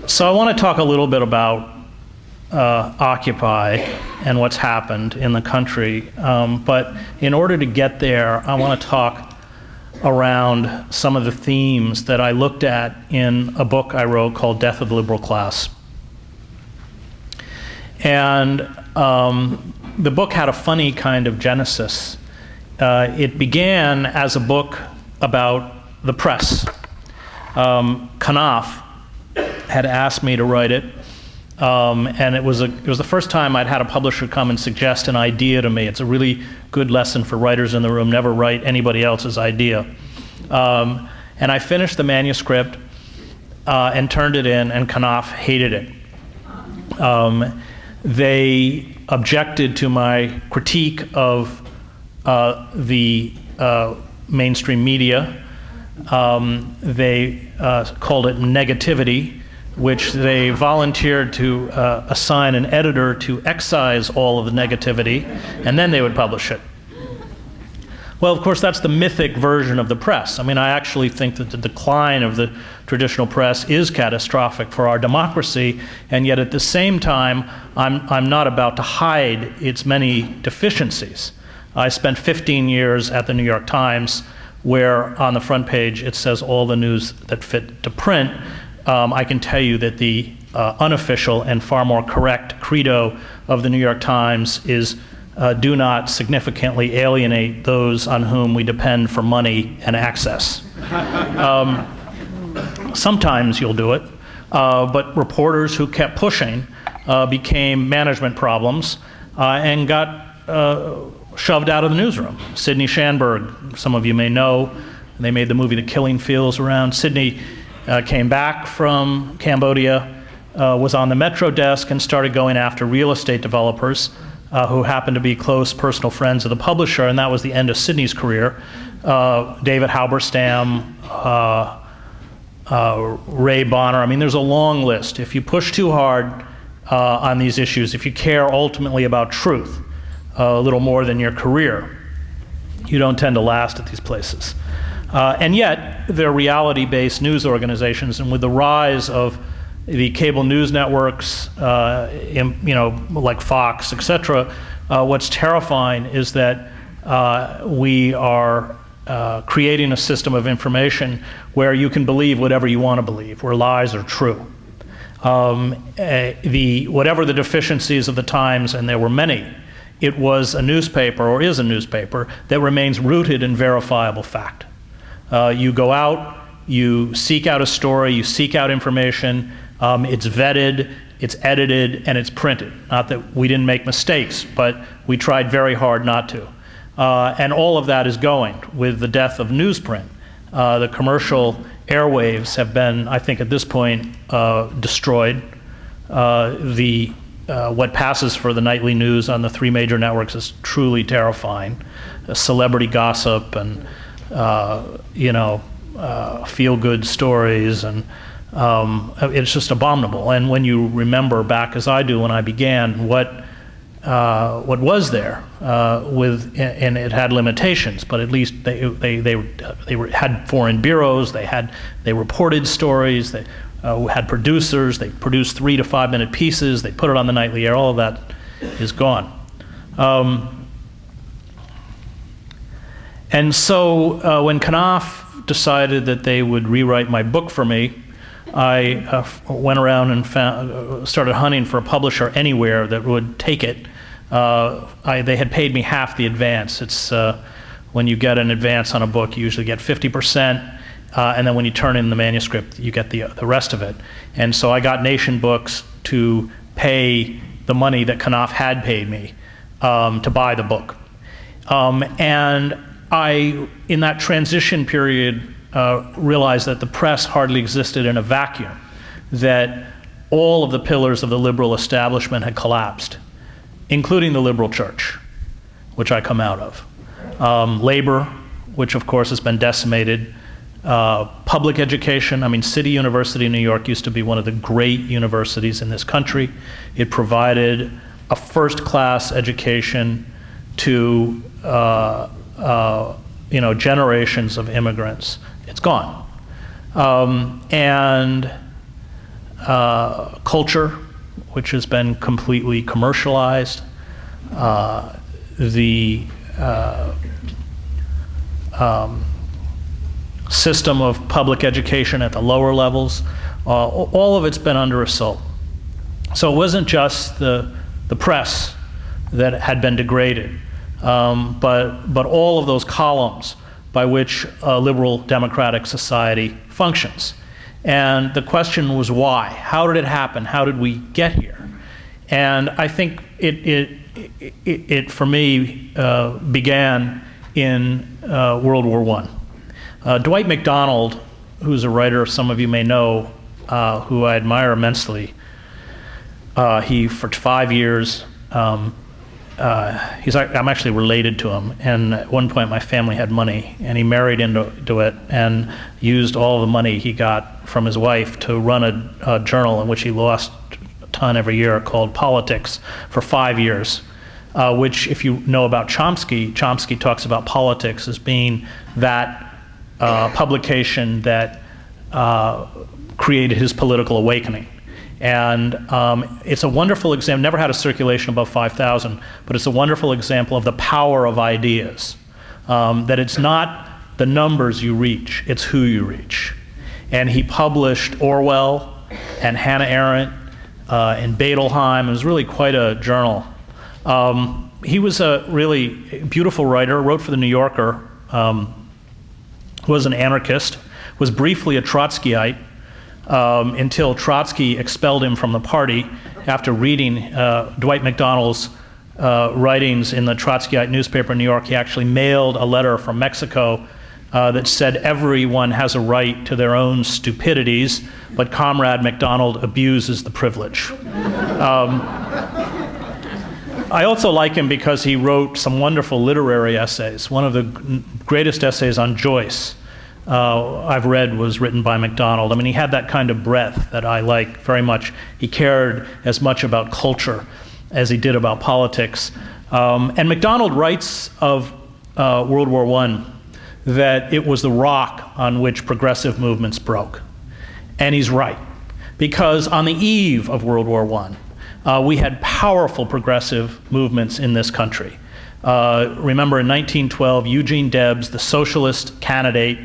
So I want to talk a little bit about Occupy and what's happened in the country. But in order to get there, I want to talk around some of the themes that I looked at in a book I wrote called Death of the Liberal Class. And the book had a funny kind of genesis. It began as a book about the press. Knopf had asked me to write it, and it was the first time I'd had a publisher come and suggest an idea to me. It's a really good lesson for writers in the room: never write anybody else's idea. And I finished the manuscript and turned it in, and Knopf hated it. They objected to my critique of the mainstream media. They called it negativity, which they volunteered to assign an editor to excise all of the negativity, and then they would publish it. Well, of course, that's the mythic version of the press. I mean, I actually think that the decline of the traditional press is catastrophic for our democracy, and yet at the same time, I'm not about to hide its many deficiencies. I spent 15 years at the New York Times, where on the front page it says all the news that fit to print. I can tell you that the unofficial and far more correct credo of the New York Times is do not significantly alienate those on whom we depend for money and access. Sometimes you'll do it, but reporters who kept pushing became management problems and got shoved out of the newsroom. Sidney Schanberg, some of you may know, they made the movie The Killing Fields around. Sidney came back from Cambodia, was on the Metro desk, and started going after real estate developers who happened to be close personal friends of the publisher, and that was the end of Sidney's career. David Halberstam, Ray Bonner. I mean, there's a long list. If you push too hard on these issues, if you care ultimately about truth, a little more than your career, you don't tend to last at these places. And yet, they're reality-based news organizations, and with the rise of the cable news networks, like Fox, etc., what's terrifying is that we are creating a system of information where you can believe whatever you want to believe, where lies are true. Whatever the deficiencies of the Times, and there were many, it was a newspaper, or is a newspaper, that remains rooted in verifiable fact. You go out, you seek out a story, you seek out information, it's vetted, it's edited, and it's printed. Not that we didn't make mistakes, but we tried very hard not to. And all of that is going with the death of newsprint. The commercial airwaves have been, I think at this point, destroyed. What passes for the nightly news on the three major networks is truly terrifying. Celebrity gossip and feel-good stories, and it's just abominable. And when you remember back, as I do, when I began, what was there and it had limitations, but at least they had foreign bureaus, they reported stories, they had producers, they produced 3 to 5 minute pieces, they put it on the nightly air. All of that is gone. And so when Knopf decided that they would rewrite my book for me, I went around and started hunting for a publisher anywhere that would take it. They had paid me half the advance. It's when you get an advance on a book, you usually get 50%, and then when you turn in the manuscript, you get the rest of it. And so I got Nation Books to pay the money that Knopf had paid me to buy the book. And I, in that transition period, realized that the press hardly existed in a vacuum, that all of the pillars of the liberal establishment had collapsed, including the liberal church, which I come out of. Labor, which of course has been decimated. Public education, I mean, City University in New York used to be one of the great universities in this country. It provided a first-class education to generations of immigrants. It's gone. And culture, which has been completely commercialized, the system of public education at the lower levels, all of it's been under assault. So it wasn't just the press that had been degraded, but all of those columns by which a liberal democratic society functions. And the question was why? How did it happen? How did we get here? And I think it for me, began in World War I. Dwight MacDonald, who's a writer some of you may know, who I admire immensely, he, for 5 years, I'm actually related to him, and at one point my family had money, and he married into it and used all the money he got from his wife to run a journal in which he lost a ton every year called Politics for 5 years, which, if you know about Chomsky, Chomsky talks about Politics as being that publication that created his political awakening. And it's a wonderful example, never had a circulation above 5,000, but it's a wonderful example of the power of ideas, that it's not the numbers you reach, it's who you reach. And he published Orwell and Hannah Arendt and Bedelheim. It was really quite a journal. He was a really beautiful writer, wrote for the New Yorker, was an anarchist, was briefly a Trotskyite, until Trotsky expelled him from the party after reading Dwight MacDonald's writings in the Trotskyite newspaper in New York. He actually mailed a letter from Mexico that said everyone has a right to their own stupidities, but Comrade MacDonald abuses the privilege. I also like him because he wrote some wonderful literary essays. One of the greatest essays on Joyce I've read was written by MacDonald. I mean, he had that kind of breadth that I like very much. He cared as much about culture as he did about politics. And MacDonald writes of World War I that it was the rock on which progressive movements broke. And he's right, because on the eve of World War I, we had powerful progressive movements in this country. Remember, in 1912, Eugene Debs, the socialist candidate,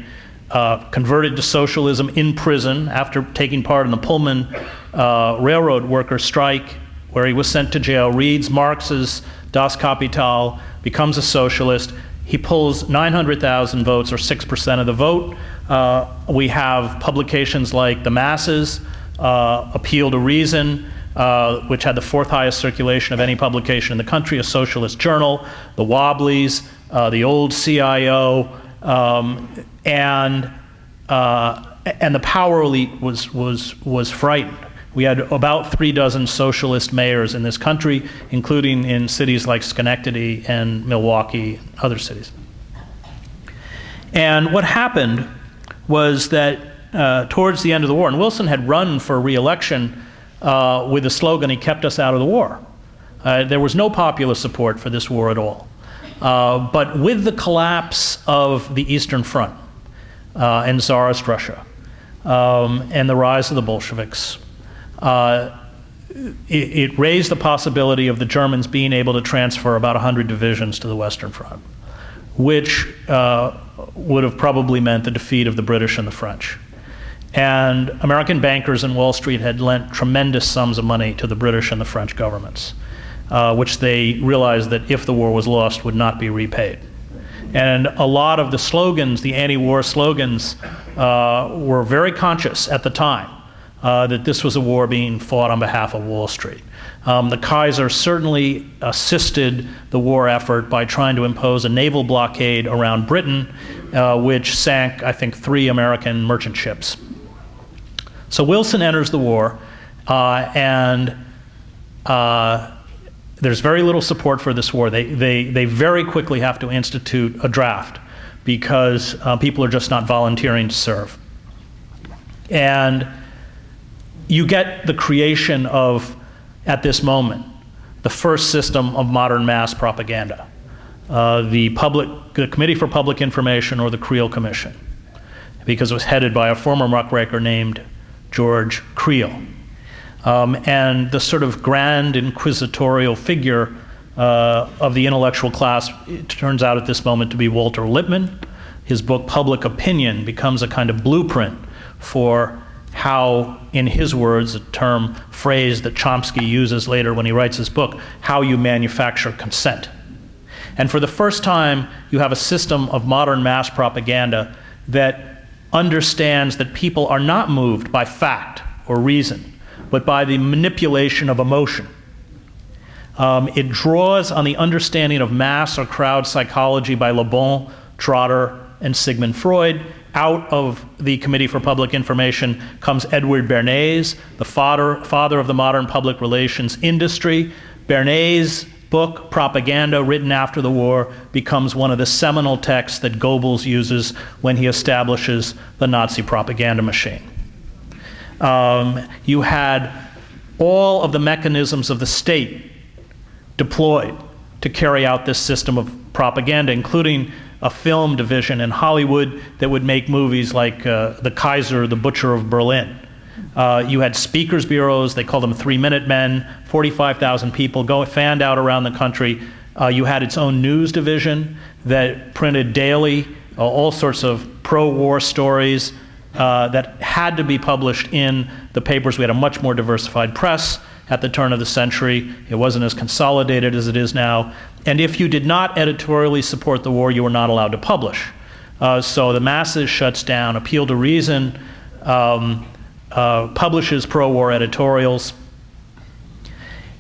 converted to socialism in prison after taking part in the Pullman railroad worker strike, where he was sent to jail, reads Marx's Das Kapital, becomes a socialist. He pulls 900,000 votes, or 6% of the vote. We have publications like The Masses, Appeal to Reason, which had the 4th highest circulation of any publication in the country, a socialist journal, the Wobblies, the old CIO, and the power elite was frightened. We had about 36 socialist mayors in this country, including in cities like Schenectady and Milwaukee, and other cities. And what happened was that towards the end of the war, and Wilson had run for re-election with the slogan, "He kept us out of the war." There was no popular support for this war at all. But with the collapse of the Eastern Front in Tsarist Russia and the rise of the Bolsheviks, it raised the possibility of the Germans being able to transfer about 100 divisions to the Western Front, which would have probably meant the defeat of the British and the French. And American bankers in Wall Street had lent tremendous sums of money to the British and the French governments, which they realized that if the war was lost would not be repaid. And a lot of the slogans, the anti-war slogans, were very conscious at the time that this was a war being fought on behalf of Wall Street. The Kaiser certainly assisted the war effort by trying to impose a naval blockade around Britain, which sank, I think, 3 American merchant ships. So Wilson enters the war, and there's very little support for this war. They very quickly have to institute a draft because people are just not volunteering to serve. And you get the creation of, at this moment, the first system of modern mass propaganda, the Committee for Public Information, or the Creel Commission, because it was headed by a former muckraker named George Creel. And the sort of grand inquisitorial figure of the intellectual class, it turns out at this moment to be Walter Lippmann. His book Public Opinion becomes a kind of blueprint for how, in his words, a phrase that Chomsky uses later when he writes his book, how you manufacture consent. And for the first time, you have a system of modern mass propaganda that understands that people are not moved by fact or reason, but by the manipulation of emotion. It draws on the understanding of mass or crowd psychology by Le Bon, Trotter, and Sigmund Freud. Out of the Committee for Public Information comes Edward Bernays, the father of the modern public relations industry. Bernays' book, Propaganda, written after the war, becomes one of the seminal texts that Goebbels uses when he establishes the Nazi propaganda machine. You had all of the mechanisms of the state deployed to carry out this system of propaganda, including a film division in Hollywood that would make movies like The Kaiser, The Butcher of Berlin. You had speakers bureaus, they called them 3-minute men, 45,000 people fanned out around the country. You had its own news division that printed daily all sorts of pro-war stories that had to be published in the papers. We had a much more diversified press at the turn of the century. It wasn't as consolidated as it is now. And if you did not editorially support the war, you were not allowed to publish. So the masses shuts down, Appeal to Reason publishes pro-war editorials.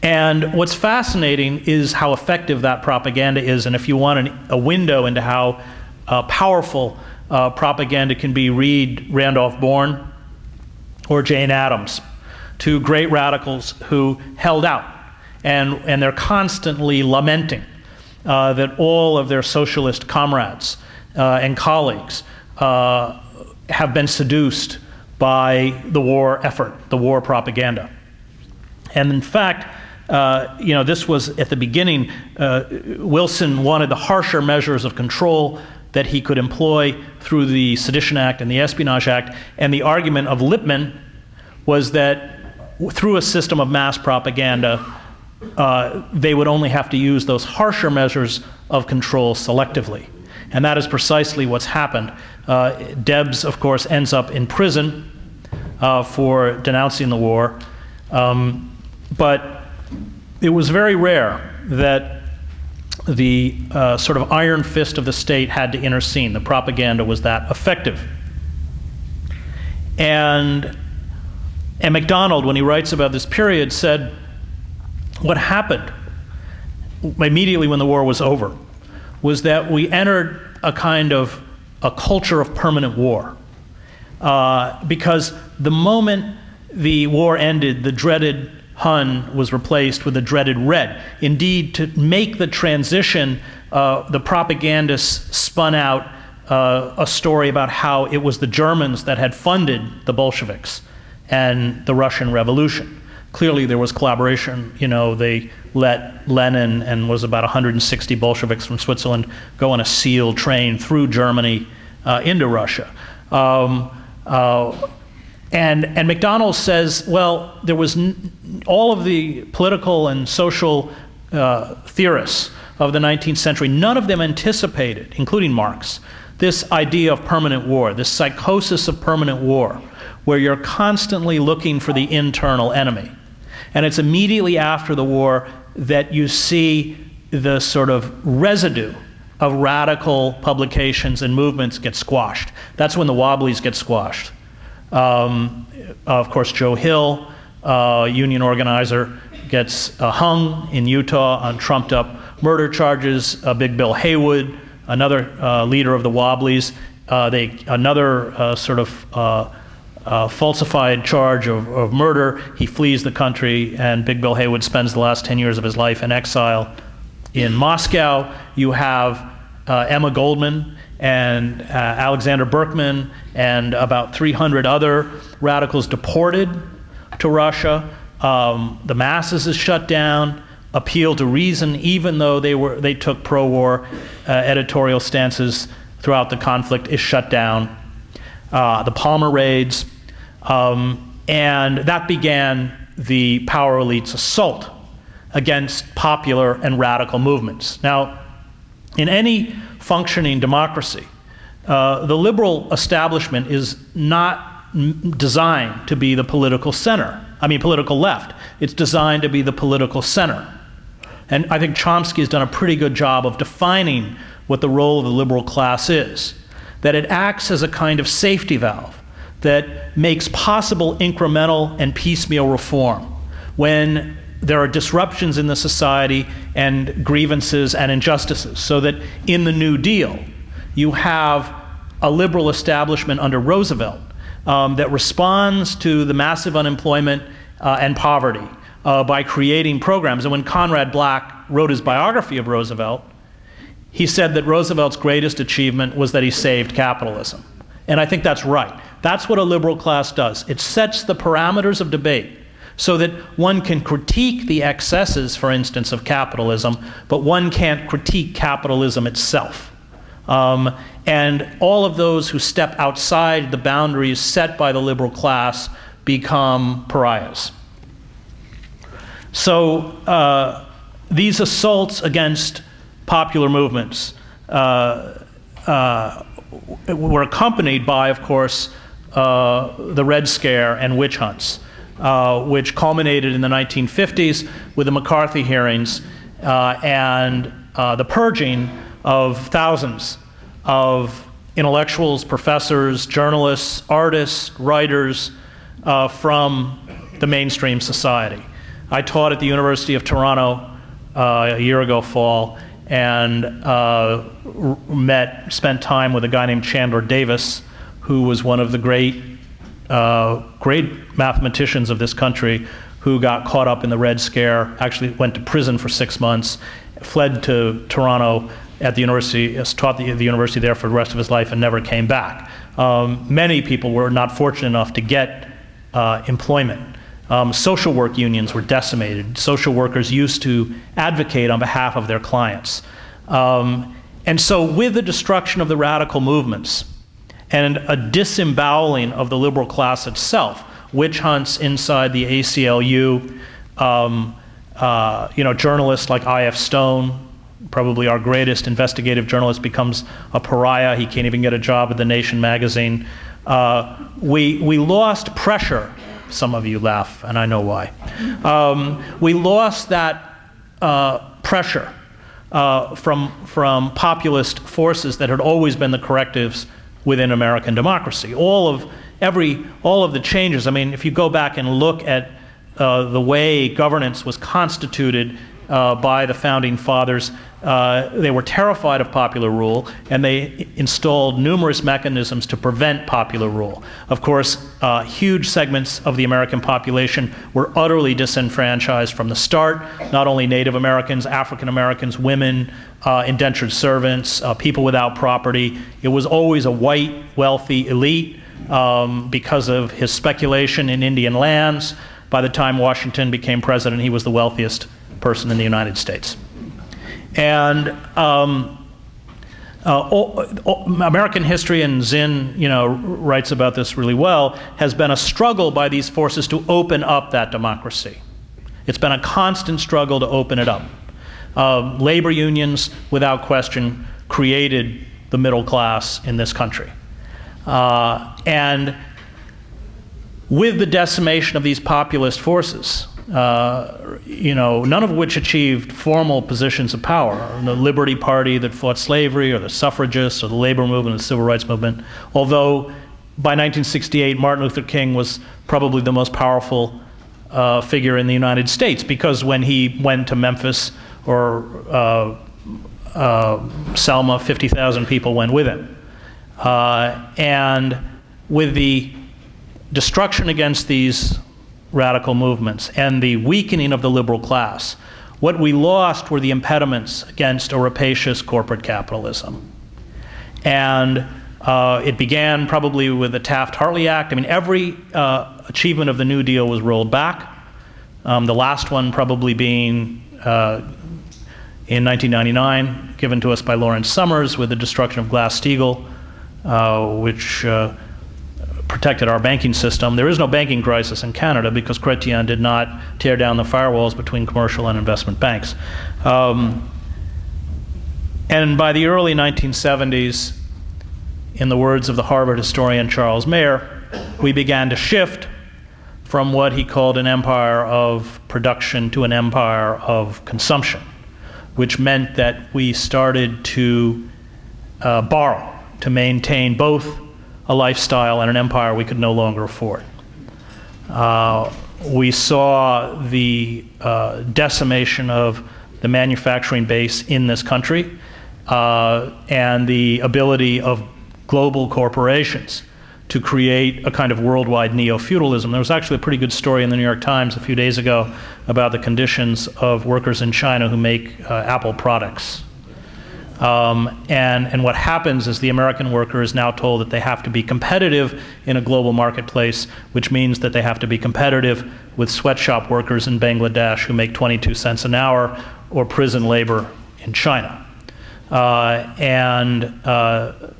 And what's fascinating is how effective that propaganda is. And if you want a window into how powerful propaganda can be, read Randolph Bourne or Jane Addams, two great radicals who held out. And they're constantly lamenting that all of their socialist comrades and colleagues have been seduced by the war effort, the war propaganda. And in fact, this was at the beginning, Wilson wanted the harsher measures of control that he could employ through the Sedition Act and the Espionage Act. And the argument of Lippmann was that through a system of mass propaganda, they would only have to use those harsher measures of control selectively. And that is precisely what's happened. Debs, of course, ends up in prison for denouncing the war. But it was very rare that the sort of iron fist of the state had to intercede. The propaganda was that effective. And MacDonald, when he writes about this period, said what happened immediately when the war was over was that we entered a kind of a culture of permanent war. Because the moment the war ended, the dreaded Hun was replaced with the dreaded Red. Indeed, to make the transition, the propagandists spun out a story about how it was the Germans that had funded the Bolsheviks and the Russian Revolution. Clearly there was collaboration. They let Lenin and was about 160 Bolsheviks from Switzerland go on a sealed train through Germany into Russia. And MacDonald says, well, there was all of the political and social theorists of the 19th century, none of them anticipated, including Marx, this idea of permanent war, this psychosis of permanent war, where you're constantly looking for the internal enemy. And it's immediately after the war that you see the sort of residue of radical publications and movements get squashed. That's when the Wobblies get squashed. Of course, Joe Hill, union organizer, gets hung in Utah on trumped-up murder charges. Big Bill Haywood, another leader of the Wobblies, another sort of falsified charge of murder. He flees the country, and Big Bill Haywood spends the last 10 years of his life in exile in Moscow. You have Emma Goldman and Alexander Berkman and about 300 other radicals deported to Russia. The masses is shut down. Appeal to Reason, even though they took pro-war editorial stances throughout the conflict, is shut down. The Palmer raids, and that began the power elite's assault against popular and radical movements. Now, in any functioning democracy, the liberal establishment is not designed to be the political political left. It's designed to be the political center. And I think Chomsky has done a pretty good job of defining what the role of the liberal class is, that it acts as a kind of safety valve that makes possible incremental and piecemeal reform when there are disruptions in the society and grievances and injustices, so that in the New Deal, you have a liberal establishment under Roosevelt that responds to the massive unemployment and poverty by creating programs. And when Conrad Black wrote his biography of Roosevelt, he said that Roosevelt's greatest achievement was that he saved capitalism. And I think that's right. That's what a liberal class does. It sets the parameters of debate so that one can critique the excesses, for instance, of capitalism, but one can't critique capitalism itself. And all of those who step outside the boundaries set by the liberal class become pariahs. So these assaults against popular movements were accompanied by, of course, the Red Scare and witch hunts, which culminated in the 1950s with the McCarthy hearings and the purging of thousands of intellectuals, professors, journalists, artists, writers from the mainstream society. I taught at the University of Toronto a year ago fall, and spent time with a guy named Chandler Davis, who was one of the great mathematicians of this country, who got caught up in the Red Scare, actually went to prison for 6 months, fled to Toronto at the university, taught the university there for the rest of his life, and never came back. Many people were not fortunate enough to get employment. Social work unions were decimated. Social workers used to advocate on behalf of their clients. And so with the destruction of the radical movements and a disemboweling of the liberal class itself, witch hunts inside the ACLU, journalists like I.F. Stone, probably our greatest investigative journalist, becomes a pariah. He can't even get a job at The Nation magazine. We lost pressure. Some of you laugh, and I know why. We lost that pressure from populist forces that had always been the correctives within American democracy. All of the changes. I mean, if you go back and look at the way governance was constituted by the founding fathers, they were terrified of popular rule, and they installed numerous mechanisms to prevent popular rule. Of course, huge segments of the American population were utterly disenfranchised from the start, not only Native Americans, African Americans, women, indentured servants, people without property. It was always a white, wealthy elite because of his speculation in Indian lands. By the time Washington became president, he was the wealthiest person in the United States. And American history, and Zinn, writes about this really well, has been a struggle by these forces to open up that democracy. It's been a constant struggle to open it up. Labor unions, without question, created the middle class in this country. And with the decimation of these populist forces, none of which achieved formal positions of power. The Liberty Party that fought slavery, or the suffragists, or the labor movement, the civil rights movement. Although by 1968, Martin Luther King was probably the most powerful figure in the United States, because when he went to Memphis or Selma, 50,000 people went with him. And with the destruction against these radical movements and the weakening of the liberal class, what we lost were the impediments against a rapacious corporate capitalism. And it began probably with the Taft-Hartley Act. I mean, every achievement of the New Deal was rolled back. The last one probably being in 1999, given to us by Lawrence Summers with the destruction of Glass-Steagall, which protected our banking system. There is no banking crisis in Canada because Chrétien did not tear down the firewalls between commercial and investment banks. And by the early 1970s, in the words of the Harvard historian Charles Mayer, we began to shift from what he called an empire of production to an empire of consumption, which meant that we started to borrow to maintain both a lifestyle and an empire we could no longer afford. We saw the decimation of the manufacturing base in this country and the ability of global corporations to create a kind of worldwide neo-feudalism. There was actually a pretty good story in the New York Times a few days ago about the conditions of workers in China who make Apple products. And what happens is the American worker is now told that they have to be competitive in a global marketplace, which means that they have to be competitive with sweatshop workers in Bangladesh who make 22 cents an hour, or prison labor in China.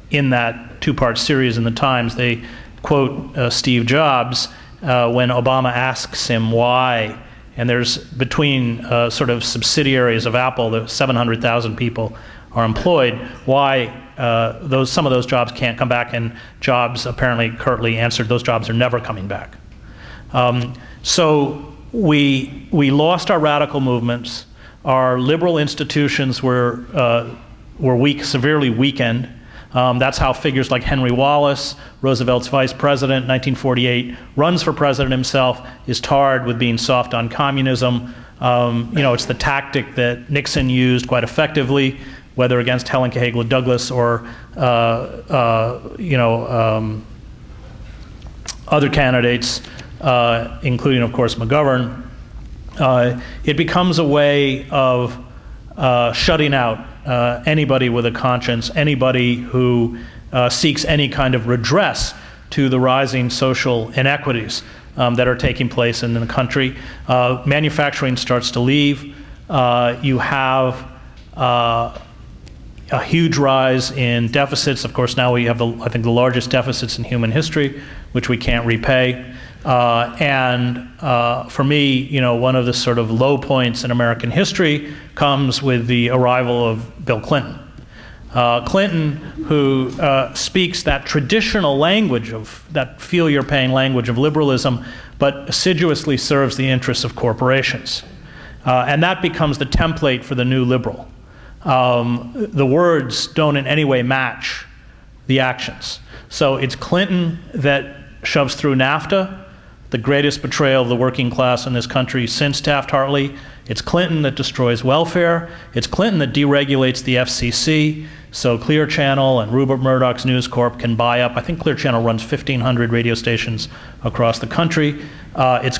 In that two-part series in the Times, they quote Steve Jobs when Obama asks him why, and there's between sort of subsidiaries of Apple, the 700,000 people are employed, why some of those jobs can't come back, and Jobs apparently curtly answered, those jobs are never coming back. So we lost our radical movements. Our liberal institutions were severely weakened. That's how figures like Henry Wallace, Roosevelt's vice president, 1948, runs for president himself, is tarred with being soft on communism. It's the tactic that Nixon used quite effectively, whether against Helen Cahill Douglas or other candidates, including, of course, McGovern. It becomes a way of shutting out anybody with a conscience, anybody who seeks any kind of redress to the rising social inequities that are taking place in the country. Manufacturing starts to leave. You have a huge rise in deficits. Of course, now we have, I think, the largest deficits in human history, which we can't repay. For me, one of the sort of low points in American history comes with the arrival of Bill Clinton. Clinton, who speaks that traditional language that feel-you're-paying language of liberalism, but assiduously serves the interests of corporations. And that becomes the template for the new liberal. The words don't in any way match the actions. So it's Clinton that shoves through NAFTA, the greatest betrayal of the working class in this country since Taft-Hartley. It's Clinton that destroys welfare. It's Clinton that deregulates the FCC, so Clear Channel and Rupert Murdoch's News Corp can buy up. I think Clear Channel runs 1,500 radio stations across the country. It's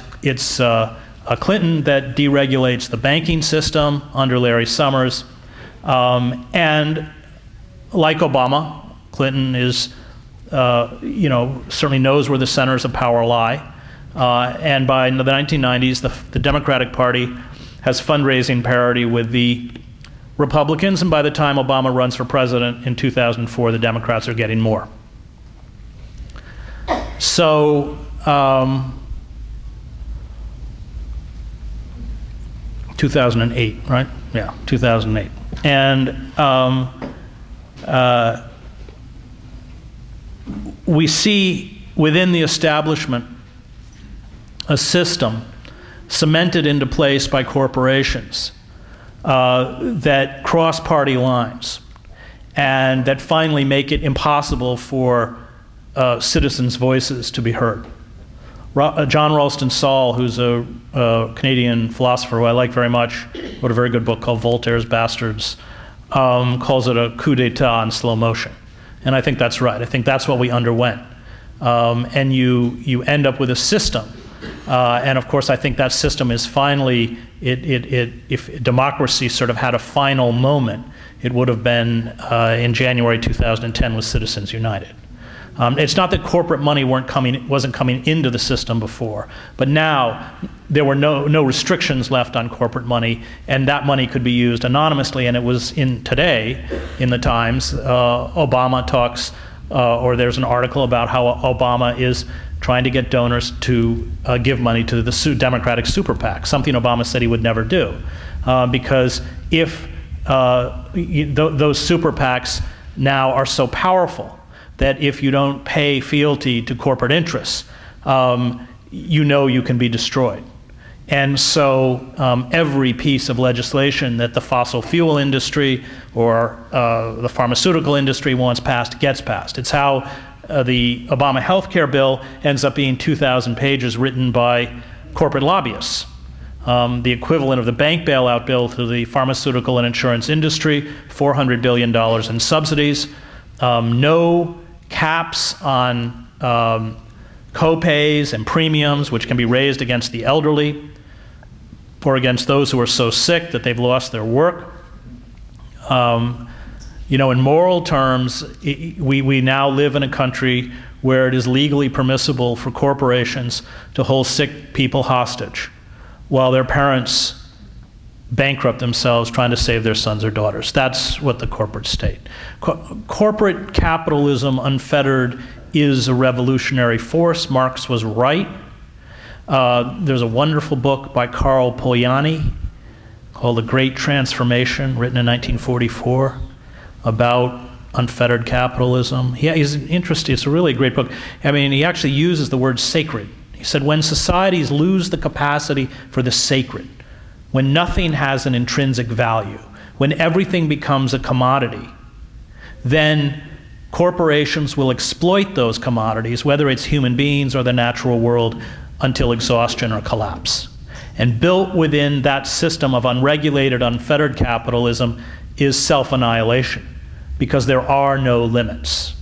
Clinton that deregulates the banking system under Larry Summers. And like Obama, Clinton is, certainly knows where the centers of power lie. And by the 1990s, the Democratic Party has fundraising parity with the Republicans, and by the time Obama runs for president in 2004, the Democrats are getting more. So, 2008, right? Yeah, 2008. And we see within the establishment a system cemented into place by corporations that cross party lines and that finally make it impossible for citizens' voices to be heard. John Ralston Saul, who's a Canadian philosopher who I like very much, wrote a very good book called Voltaire's Bastards, calls it a coup d'etat in slow motion. And I think that's right. I think that's what we underwent. And you end up with a system. And of course, I think that system is finally, if democracy sort of had a final moment, it would have been in January 2010 with Citizens United. It's not that corporate money wasn't coming into the system before, but now there were no restrictions left on corporate money, and that money could be used anonymously. And it was today in the Times, Obama talks or there's an article about how Obama is trying to get donors to give money to the Democratic super PAC, something Obama said he would never do. Because if those super PACs now are so powerful that if you don't pay fealty to corporate interests, you know you can be destroyed. And so every piece of legislation that the fossil fuel industry or the pharmaceutical industry wants passed gets passed. It's how the Obama health care bill ends up being 2,000 pages written by corporate lobbyists. The equivalent of the bank bailout bill to the pharmaceutical and insurance industry, $400 billion in subsidies, no caps on co-pays and premiums, which can be raised against the elderly or against those who are so sick that they've lost their work. You know, in moral terms, we now live in a country where it is legally permissible for corporations to hold sick people hostage while their parents bankrupt themselves trying to save their sons or daughters. That's what the corporate state. Corporate capitalism unfettered is a revolutionary force. Marx was right. There's a wonderful book by Karl Polanyi called The Great Transformation, written in 1944, about unfettered capitalism. He's interesting. It's a really great book. I mean, he actually uses the word sacred. He said, when societies lose the capacity for the sacred, when nothing has an intrinsic value, when everything becomes a commodity, then corporations will exploit those commodities, whether it's human beings or the natural world, until exhaustion or collapse. And built within that system of unregulated, unfettered capitalism is self-annihilation, because there are no limits.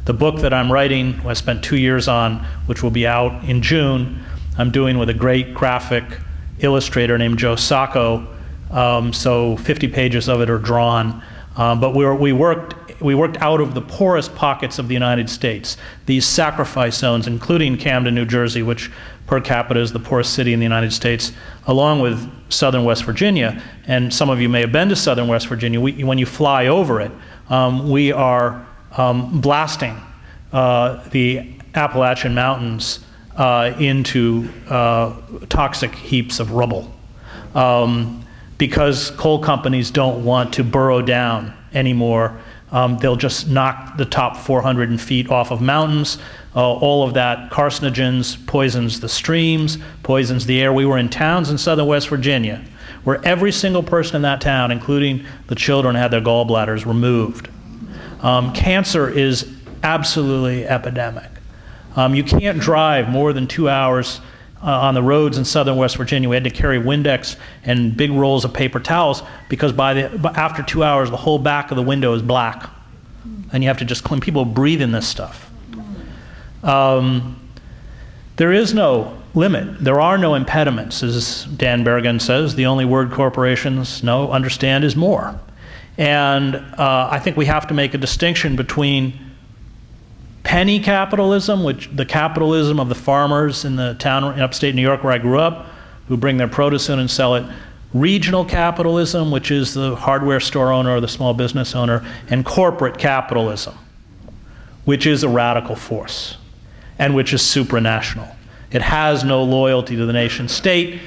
The book that I'm writing, I spent 2 years on, which will be out in June, I'm doing with a great graphic illustrator named Joe Sacco, so 50 pages of it are drawn. But we worked out of the poorest pockets of the United States, these sacrifice zones, including Camden, New Jersey, which per capita is the poorest city in the United States, along with southern West Virginia. And some of you may have been to southern West Virginia. When you fly over it, we are blasting the Appalachian Mountains into toxic heaps of rubble. Because coal companies don't want to burrow down anymore. They'll just knock the top 400 feet off of mountains. All of that carcinogens poisons the streams, poisons the air. We were in towns in southern West Virginia where every single person in that town, including the children, had their gallbladders removed. Cancer is absolutely epidemic. You can't drive more than 2 hours on the roads in southern West Virginia. We had to carry Windex and big rolls of paper towels because after 2 hours, the whole back of the window is black. And you have to just clean. People breathe in this stuff. There is no limit. There are no impediments, as Dan Berrigan says. The only word corporations understand is more. And I think we have to make a distinction between penny capitalism, which the capitalism of the farmers in the town in upstate New York where I grew up, who bring their produce in and sell it, regional capitalism, which is the hardware store owner or the small business owner, and corporate capitalism, which is a radical force and which is supranational. It has no loyalty to the nation state.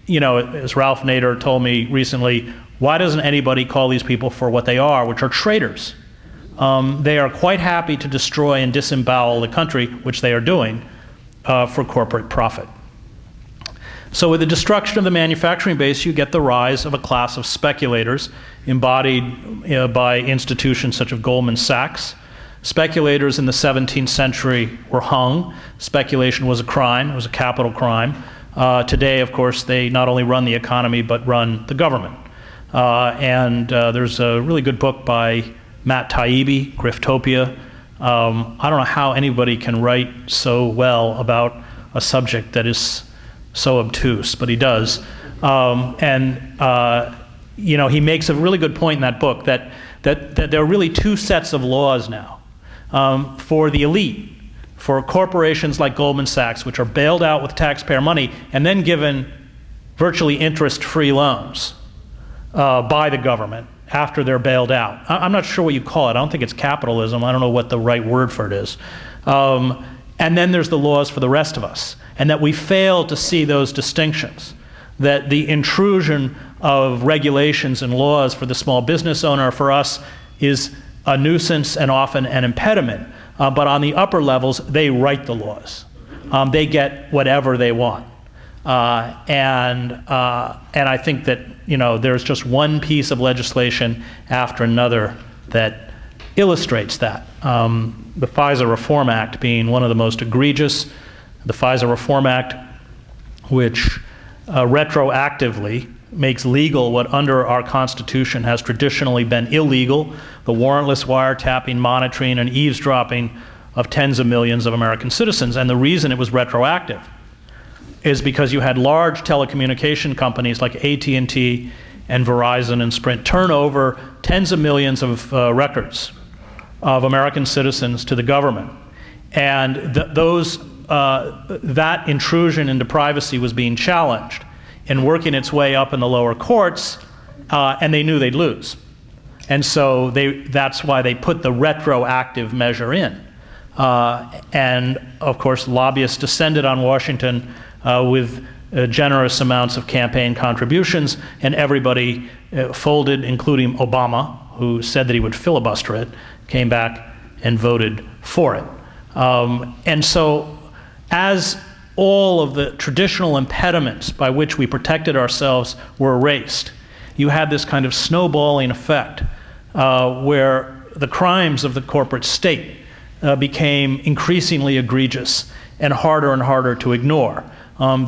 You know, as Ralph Nader told me recently, why doesn't anybody call these people for what they are, which are traitors? They are quite happy to destroy and disembowel the country, which they are doing, for corporate profit. So with the destruction of the manufacturing base, you get the rise of a class of speculators embodied by institutions such as Goldman Sachs. Speculators in the 17th century were hung. Speculation was a crime. It was a capital crime. Today, of course, they not only run the economy, but run the government. There's a really good book by Matt Taibbi, Griftopia. I don't know how anybody can write so well about a subject that is so obtuse, but he does. You know, he makes a really good point in that book that there are really two sets of laws now for the elite, for corporations like Goldman Sachs, which are bailed out with taxpayer money and then given virtually interest-free loans by the government after they're bailed out. I'm not sure what you call it. I don't think it's capitalism. I don't know what the right word for it is. And then there's the laws for the rest of us, and that we fail to see those distinctions, that the intrusion of regulations and laws for the small business owner for us is a nuisance and often an impediment. But on the upper levels, they write the laws. They get whatever they want. And I think that, there's just one piece of legislation after another that illustrates that. The FISA Reform Act being one of the most egregious. The FISA Reform Act, which retroactively makes legal what under our Constitution has traditionally been illegal, the warrantless wiretapping, monitoring, and eavesdropping of tens of millions of American citizens. And the reason it was retroactive is because you had large telecommunication companies like AT&T and Verizon and Sprint turn over tens of millions of records of American citizens to the government. And that intrusion into privacy was being challenged and working its way up in the lower courts, and they knew they'd lose. And so that's why they put the retroactive measure in. And of course, lobbyists descended on Washington with generous amounts of campaign contributions, and everybody folded, including Obama, who said that he would filibuster it, came back and voted for it. And so as all of the traditional impediments by which we protected ourselves were erased, you had this kind of snowballing effect where the crimes of the corporate state became increasingly egregious and harder to ignore.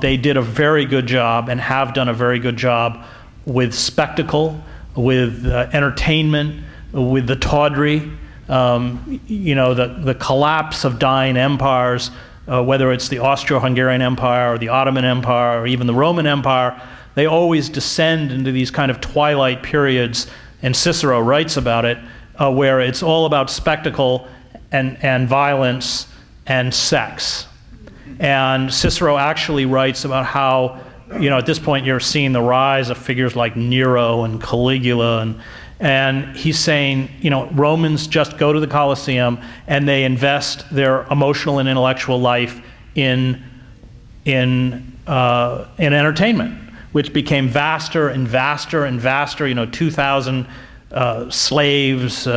They did a very good job and have done a very good job with spectacle, with entertainment, with the tawdry, the collapse of dying empires, whether it's the Austro-Hungarian Empire or the Ottoman Empire or even the Roman Empire. They always descend into these kind of twilight periods, and Cicero writes about it, where it's all about spectacle and violence and sex. And Cicero actually writes about how, at this point you're seeing the rise of figures like Nero and Caligula, and he's saying, Romans just go to the Colosseum and they invest their emotional and intellectual life in entertainment, which became vaster and vaster and vaster. 2,000 slaves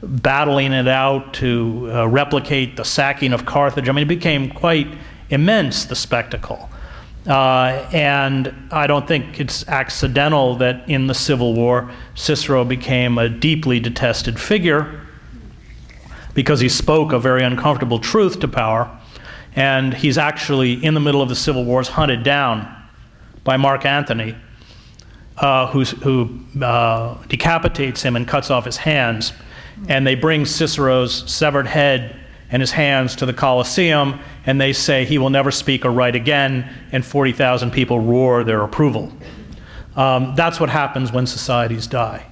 battling it out to replicate the sacking of Carthage. I mean, it became quite immense, the spectacle. And I don't think it's accidental that in the Civil War, Cicero became a deeply detested figure because he spoke a very uncomfortable truth to power. And he's actually, in the middle of the Civil Wars, hunted down by Mark Antony, who decapitates him and cuts off his hands. And they bring Cicero's severed head and his hands to the Colosseum, and they say he will never speak or write again, and 40,000 people roar their approval. That's what happens when societies die.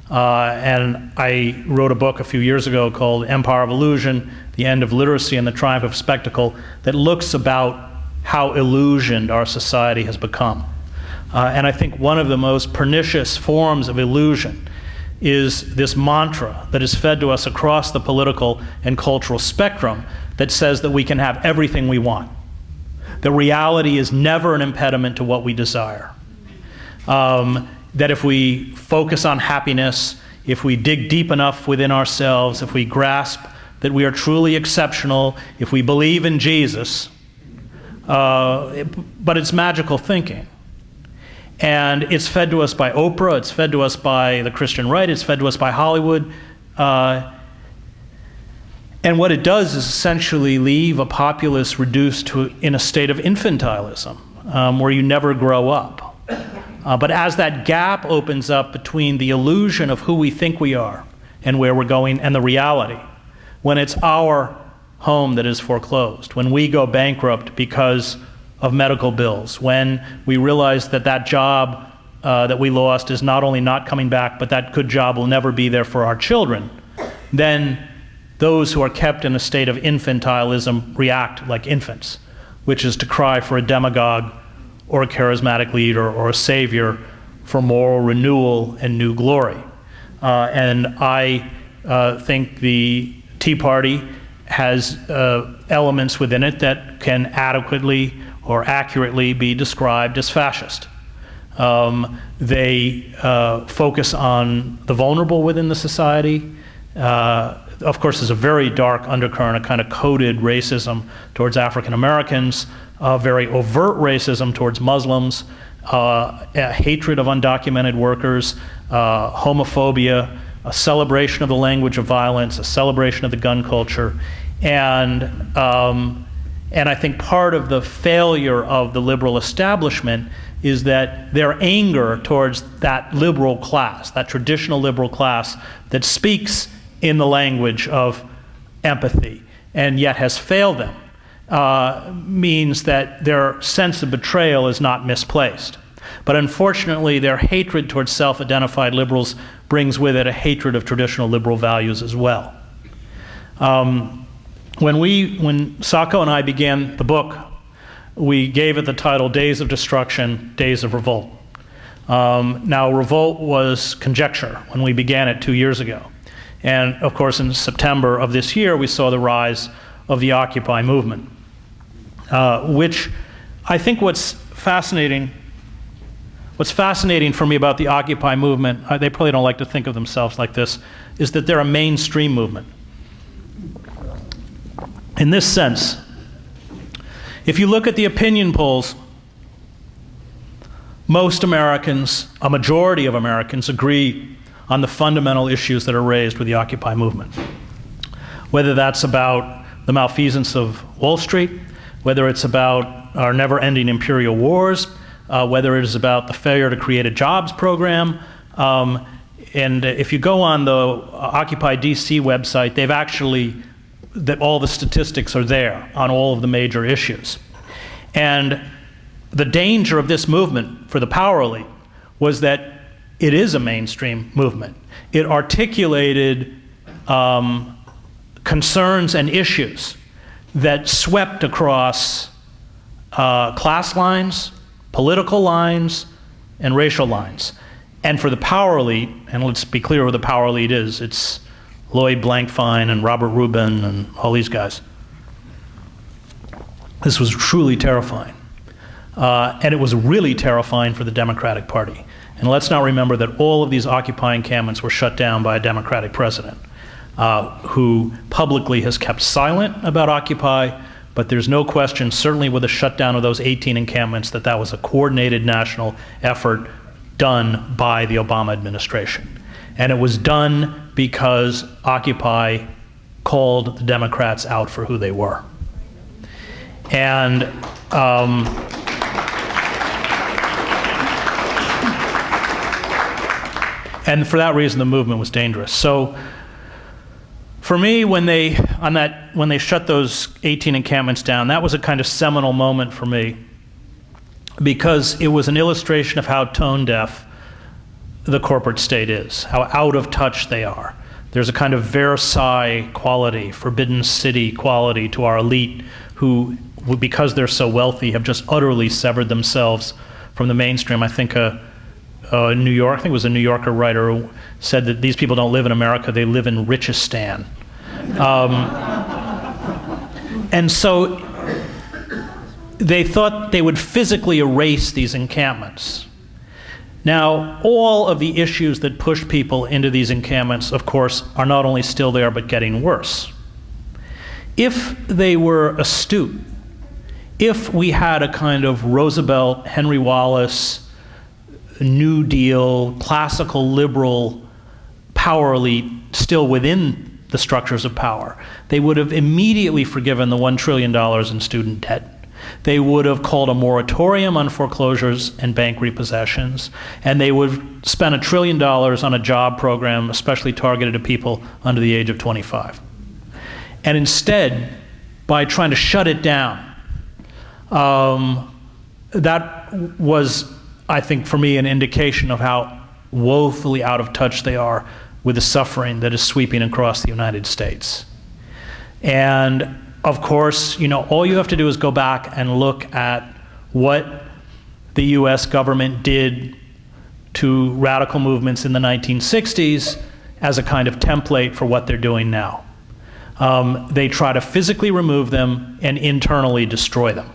And I wrote a book a few years ago called Empire of Illusion, The End of Literacy and the Triumph of Spectacle, that looks about how illusioned our society has become. And I think one of the most pernicious forms of illusion is this mantra that is fed to us across the political and cultural spectrum that says that we can have everything we want. The reality is never an impediment to what we desire. That if we focus on happiness, if we dig deep enough within ourselves, if we grasp that we are truly exceptional, if we believe in Jesus, but it's magical thinking. And it's fed to us by Oprah, it's fed to us by the Christian right, it's fed to us by Hollywood. And what it does is essentially leave a populace reduced in a state of infantilism, where you never grow up. But as that gap opens up between the illusion of who we think we are and where we're going and the reality, when it's our home that is foreclosed, when we go bankrupt because of medical bills, when we realize that that job that we lost is not only not coming back, but that good job will never be there for our children, then those who are kept in a state of infantilism react like infants, which is to cry for a demagogue or a charismatic leader or a savior for moral renewal and new glory. And I think the Tea Party has elements within it that can adequately or accurately be described as fascist. They focus on the vulnerable within the society. Of course, there's a very dark undercurrent, a kind of coded racism towards African Americans, very overt racism towards Muslims, a hatred of undocumented workers, homophobia, a celebration of the language of violence, a celebration of the gun culture, and I think part of the failure of the liberal establishment is that their anger towards that liberal class, that traditional liberal class that speaks in the language of empathy and yet has failed them, means that their sense of betrayal is not misplaced. But unfortunately, their hatred towards self-identified liberals brings with it a hatred of traditional liberal values as well. When Sacco and I began the book, we gave it the title Days of Destruction, Days of Revolt. Now, revolt was conjecture when we began it 2 years ago. And of course, in September of this year, we saw the rise of the Occupy movement, which I think what's fascinating for me about the Occupy movement, they probably don't like to think of themselves like this, is that they're a mainstream movement. In this sense, if you look at the opinion polls, most Americans, a majority of Americans, agree on the fundamental issues that are raised with the Occupy movement. Whether that's about the malfeasance of Wall Street, whether it's about our never-ending imperial wars, whether it is about the failure to create a jobs program. And if you go on the Occupy DC website, they've actually, all the statistics are there on all of the major issues. And the danger of this movement for the power elite was that it is a mainstream movement. It articulated concerns and issues that swept across class lines, political lines, and racial lines. And for the power elite, and let's be clear who the power elite is, it's Lloyd Blankfein and Robert Rubin and all these guys. This was truly terrifying. And it was really terrifying for the Democratic Party. And let's not remember that all of these Occupy encampments were shut down by a Democratic president who publicly has kept silent about Occupy, but there's no question, certainly with the shutdown of those 18 encampments, that that was a coordinated national effort done by the Obama administration. And it was done because Occupy called the Democrats out for who they were. And for that reason, the movement was dangerous. So for me, when they shut those 18 encampments down, that was a kind of seminal moment for me, because it was an illustration of how tone deaf the corporate state is, how out of touch they are. There's a kind of Versailles quality, Forbidden City quality to our elite who, because they're so wealthy, have just utterly severed themselves from the mainstream. I think I think it was a New Yorker writer who said that these people don't live in America, they live in Richistan. And so they thought they would physically erase these encampments. Now, all of the issues that pushed people into these encampments, of course, are not only still there, but getting worse. If they were astute, if we had a kind of Roosevelt, Henry Wallace, New Deal, classical liberal power elite still within the structures of power, they would have immediately forgiven the $1 trillion in student debt. They would have called a moratorium on foreclosures and bank repossessions, and they would have spent $1 trillion on a job program especially targeted at people under the age of 25. And instead, by trying to shut it down, that was, I think, for me, an indication of how woefully out of touch they are with the suffering that is sweeping across the United States. And of course, all you have to do is go back and look at what the US government did to radical movements in the 1960s as a kind of template for what they're doing now. They try to physically remove them and internally destroy them.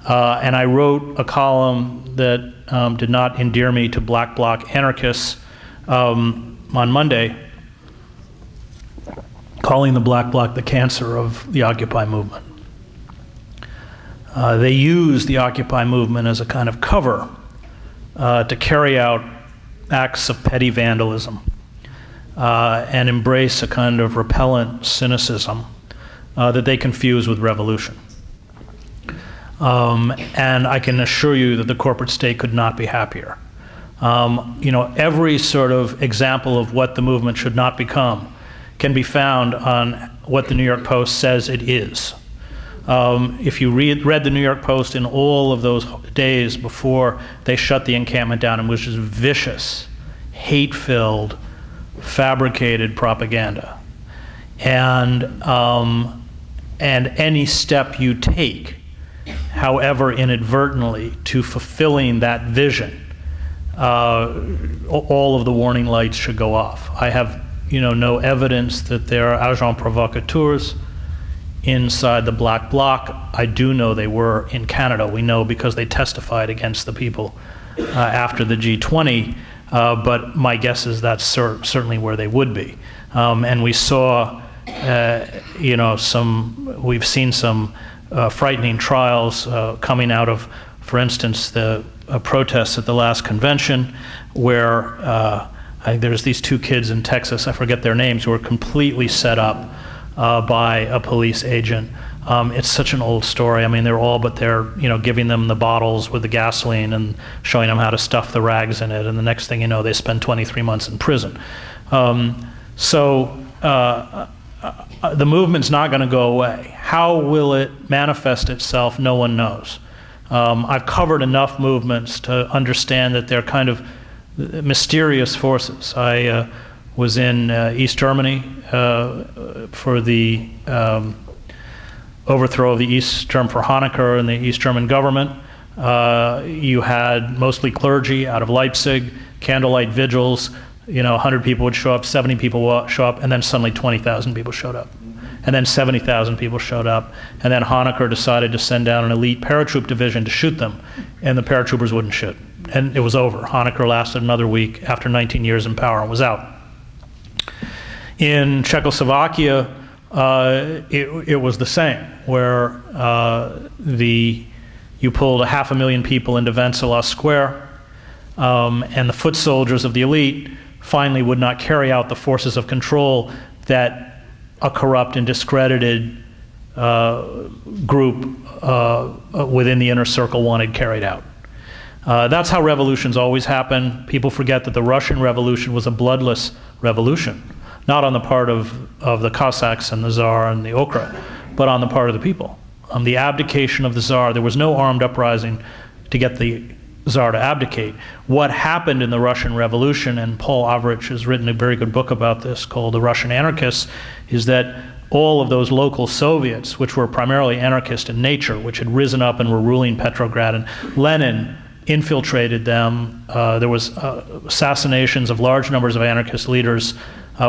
And I wrote a column that did not endear me to black bloc anarchists on Monday, calling the black bloc the cancer of the Occupy movement. They use the Occupy movement as a kind of cover to carry out acts of petty vandalism and embrace a kind of repellent cynicism that they confuse with revolution. And I can assure you that the corporate state could not be happier. Every sort of example of what the movement should not become can be found on what the New York Post says it is. If you read the New York Post in all of those days before they shut the encampment down, and which is vicious, hate-filled, fabricated propaganda, and any step you take, however inadvertently, to fulfilling that vision, all of the warning lights should go off. I have, no evidence that there are agents provocateurs inside the black bloc. I do know they were in Canada. We know because they testified against the people after the G20, but my guess is that's certainly where they would be. And we saw, we've seen some frightening trials coming out of, for instance, the protests at the last convention, where there's these two kids in Texas, I forget their names, who were completely set up by a police agent. It's such an old story. I mean, they're giving them the bottles with the gasoline and showing them how to stuff the rags in it, and the next thing you know, they spend 23 months in prison. The movement's not going to go away. How will it manifest itself? No one knows. I've covered enough movements to understand that they're kind of mysterious forces. I was in East Germany for the overthrow of the East German for Honecker and the East German government. You had mostly clergy out of Leipzig, candlelight vigils. 100 people would show up, 70 people would show up, and then suddenly 20,000 people showed up. And then 70,000 people showed up. And then Honecker decided to send down an elite paratroop division to shoot them, and the paratroopers wouldn't shoot. And it was over. Honecker lasted another week after 19 years in power and was out. In Czechoslovakia, it was the same, where you pulled 500,000 people into Wenceslas Square, and the foot soldiers of the elite finally would not carry out the forces of control that a corrupt and discredited group within the inner circle wanted carried out. That's how revolutions always happen. People forget that the Russian Revolution was a bloodless revolution, not on the part of the Cossacks and the Tsar and the Okra, but on the part of the people. The abdication of the Tsar, there was no armed uprising to get the Tsar to abdicate. What happened in the Russian Revolution, and Paul Avrich has written a very good book about this called The Russian Anarchists, is that all of those local Soviets, which were primarily anarchist in nature, which had risen up and were ruling Petrograd, and Lenin infiltrated them. There was assassinations of large numbers of anarchist leaders.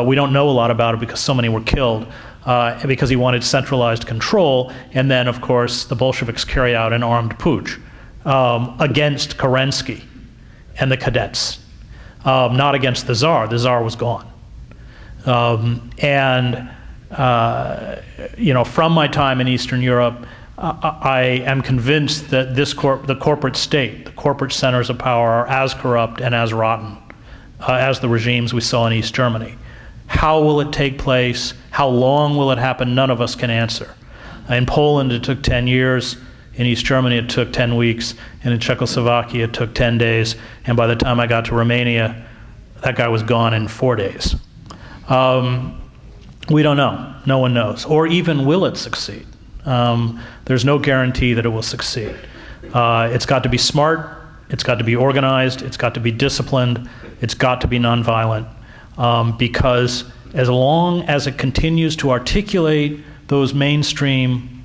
We don't know a lot about it because so many were killed, because he wanted centralized control. And then, of course, the Bolsheviks carry out an armed putsch against Kerensky and the cadets, not against the Tsar. The Tsar was gone. From my time in Eastern Europe, I am convinced that the corporate state, the corporate centers of power, are as corrupt and as rotten as the regimes we saw in East Germany. How will it take place? How long will it happen? None of us can answer. In Poland, it took 10 years. In East Germany, it took 10 weeks. And in Czechoslovakia, it took 10 days. And by the time I got to Romania, that guy was gone in 4 days. We don't know. No one knows. Or even will it succeed? There's no guarantee that it will succeed. It's got to be smart. It's got to be organized. It's got to be disciplined. It's got to be nonviolent. Because as long as it continues to articulate those mainstream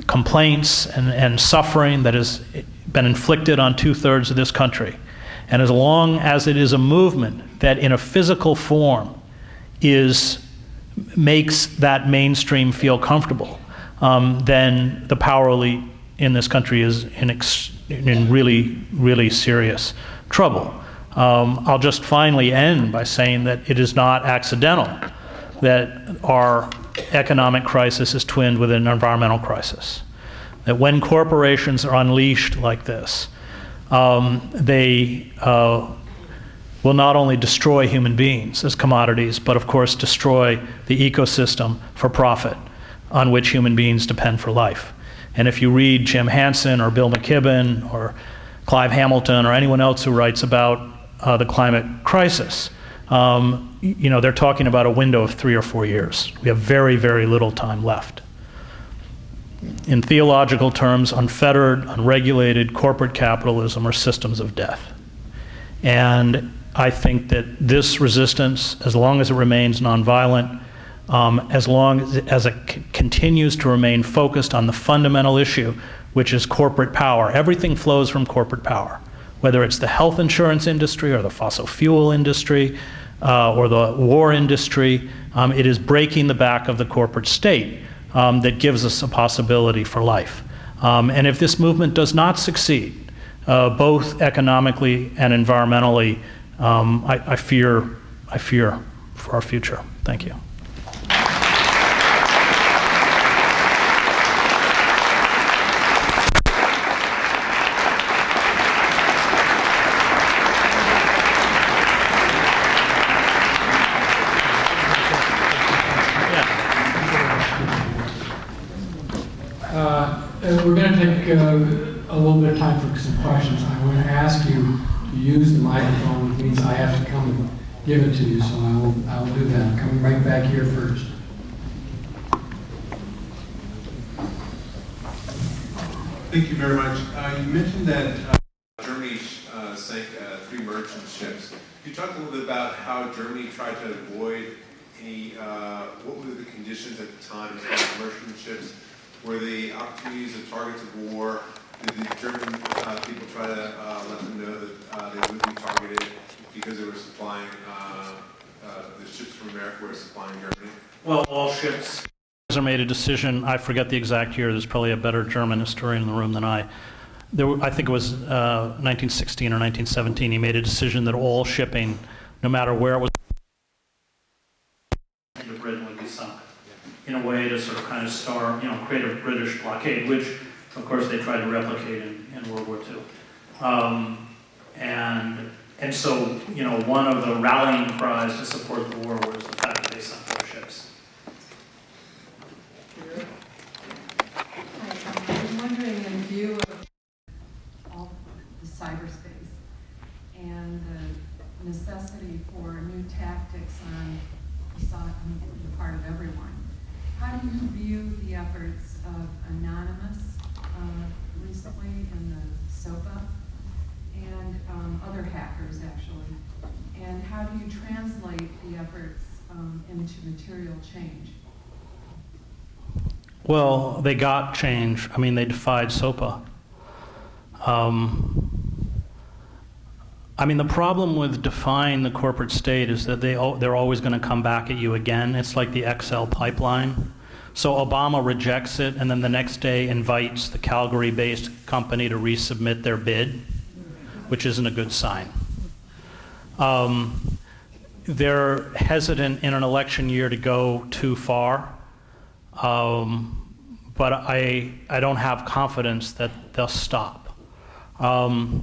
complaints and suffering that is been inflicted on 2/3 of this country. And as long as it is a movement that in a physical form makes that mainstream feel comfortable, then the power elite in this country is in really, really serious trouble. I'll just finally end by saying that it is not accidental that our economic crisis is twinned with an environmental crisis. That when corporations are unleashed like this, they will not only destroy human beings as commodities, but of course destroy the ecosystem for profit on which human beings depend for life. And if you read Jim Hansen or Bill McKibben or Clive Hamilton or anyone else who writes about the climate crisis, they're talking about a window of 3 or 4 years. We have very, very little time left. In theological terms, unfettered, unregulated corporate capitalism are systems of death. And I think that this resistance, as long as it remains nonviolent, as long as it continues to remain focused on the fundamental issue, which is corporate power. Everything flows from corporate power, whether it's the health insurance industry or the fossil fuel industry or the war industry. It is breaking the back of the corporate state that gives us a possibility for life. And if this movement does not succeed, both economically and environmentally, I fear for our future. Thank you. We're going to take a little bit of time for some questions. I'm going to ask you to use the microphone, which means I have to come and give it to you, so I will do that. I'm coming right back here first. Thank you very much. You mentioned that Germany sank 3 merchant ships. Could you talk a little bit about how Germany tried to avoid any, what were the conditions at the time as far as merchant ships? Were the opportunities of targets of war? Did the German people try to let them know that they would be targeted because they were supplying, the ships from America were supplying Germany? Well, all ships made a decision. I forget the exact year. There's probably a better German historian in the room than I. I think it was 1916 or 1917. He made a decision that all shipping, no matter where it was, the Britain would be sunk in a way to sort of kind of create a British blockade, which of course they tried to replicate in World War II. And so, one of the rallying cries to support the war was the fact that they sunk their ships. I'm wondering, in view of all the cyberspace and the necessity for new tactics on the part of everyone, how do you view the efforts of Anonymous recently in the SOPA and other hackers, actually? And how do you translate the efforts into material change? Well, they got change. I mean, they defied SOPA. The problem with defying the corporate state is that they're always going to come back at you again. It's like the XL pipeline. So Obama rejects it, and then the next day invites the Calgary-based company to resubmit their bid, which isn't a good sign. They're hesitant in an election year to go too far, but I don't have confidence that they'll stop. I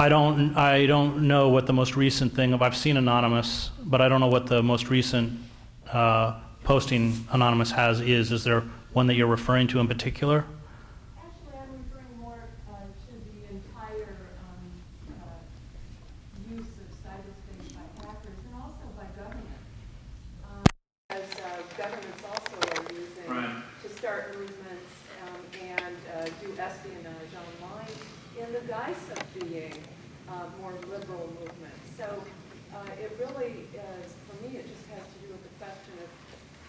don't know what the most recent thing I've seen Anonymous, but I don't know what the most recent posting Anonymous has is. Is there one that you're referring to in particular? Actually, I'm referring more to the entire use of cyberspace by hackers and also by government. As governments also are using to start movements and do espionage online in the guise of being more liberal movements. So it really is, for me, it just has to do with the question of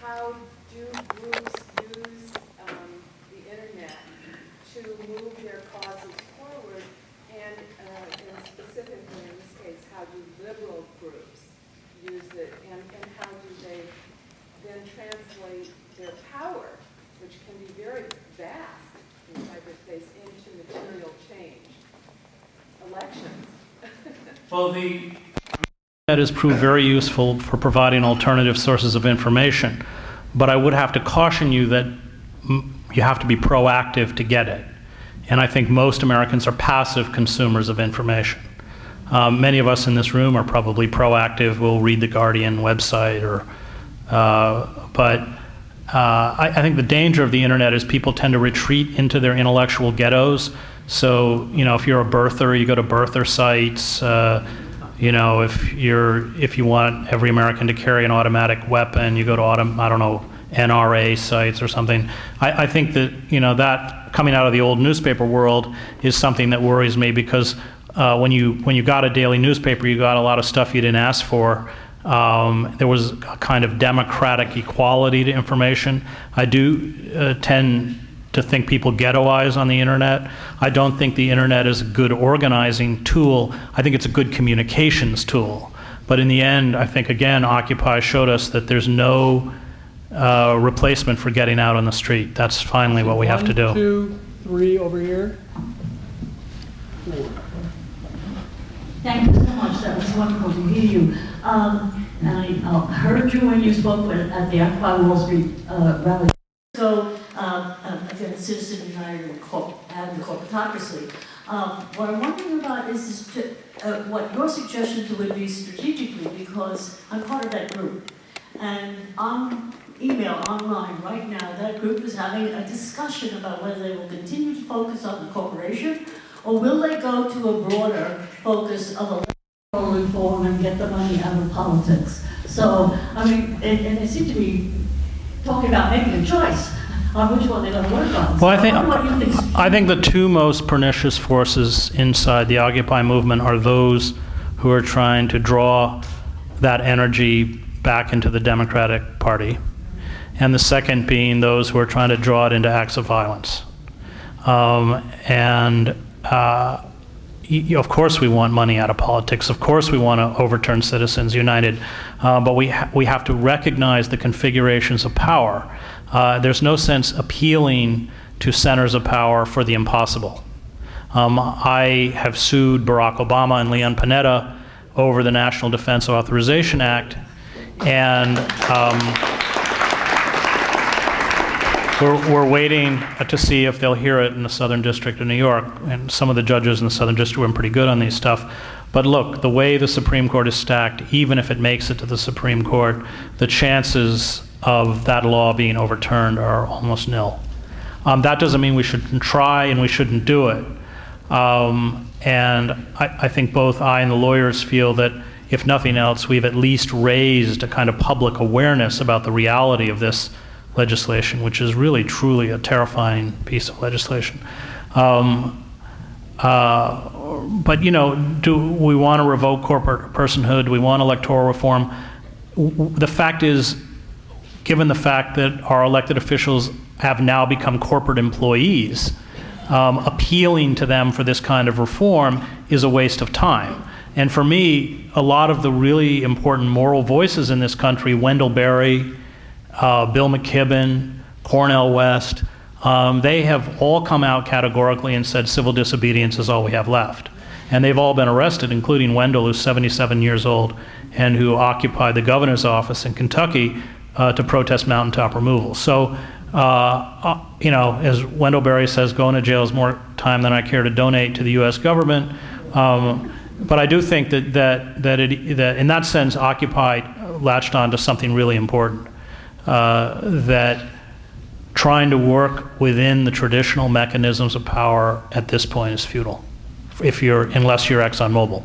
how do groups use the internet to move Well, that has proved very useful for providing alternative sources of information. But I would have to caution you that you have to be proactive to get it. And I think most Americans are passive consumers of information. Many of us in this room are probably proactive. We'll read the Guardian website, but I think the danger of the internet is people tend to retreat into their intellectual ghettos. So, you know, if you're a birther, you go to birther sites. You know, if you want every American to carry an automatic weapon, you go to I don't know, NRA sites or something. I think that, you know, that coming out of the old newspaper world is something that worries me, because when you got a daily newspaper, you got a lot of stuff you didn't ask for. There was a kind of democratic equality to information. I do tend to think people ghettoize on the internet. I don't think the internet is a good organizing tool. I think it's a good communications tool. But in the end, I think, again, Occupy showed us that there's no replacement for getting out on the street. That's finally what we have to do. 1, 2, 3 over here. 4. Thank you so much. That was wonderful to hear you. And I heard you when you spoke at the Occupy Wall Street rally. So, again, Citizen United and the corporatocracy. What I'm wondering about is what your suggestions would be strategically, because I'm part of that group. And on email online right now, that group is having a discussion about whether they will continue to focus on the corporation, or will they go to a broader focus of electoral reform and get the money out of politics? So, I mean, and they seem to be talking about making a choice on which one they're going to work on. Well, So I think the two most pernicious forces inside the Occupy movement are those who are trying to draw that energy back into the Democratic Party, and the second being those who are trying to draw it into acts of violence. Of course we want money out of politics. Of course we want to overturn Citizens United. But we have to recognize the configurations of power. There's no sense appealing to centers of power for the impossible. I have sued Barack Obama and Leon Panetta over the National Defense Authorization Act, and we're waiting to see if they'll hear it in the Southern District of New York, and some of the judges in the Southern District have been pretty good on these stuff. But look, the way the Supreme Court is stacked, even if it makes it to the Supreme Court, the chances of that law being overturned are almost nil. That doesn't mean we shouldn't try and we shouldn't do it. And I think both I and the lawyers feel that, if nothing else, we've at least raised a kind of public awareness about the reality of this legislation, which is really, truly a terrifying piece of legislation. But, you know, do we want to revoke corporate personhood? Do we want electoral reform? The fact is, given the fact that our elected officials have now become corporate employees, appealing to them for this kind of reform is a waste of time. And for me, a lot of the really important moral voices in this country, Wendell Berry, Bill McKibben, Cornel West, they have all come out categorically and said civil disobedience is all we have left. And they've all been arrested, including Wendell, who's 77 years old, and who occupied the governor's office in Kentucky to protest mountaintop removal. So, you know, as Wendell Berry says, going to jail is more time than I care to donate to the U.S. government. But I do think that in that sense, Occupy latched on to something really important. That trying to work within the traditional mechanisms of power at this point is futile, unless you're ExxonMobil.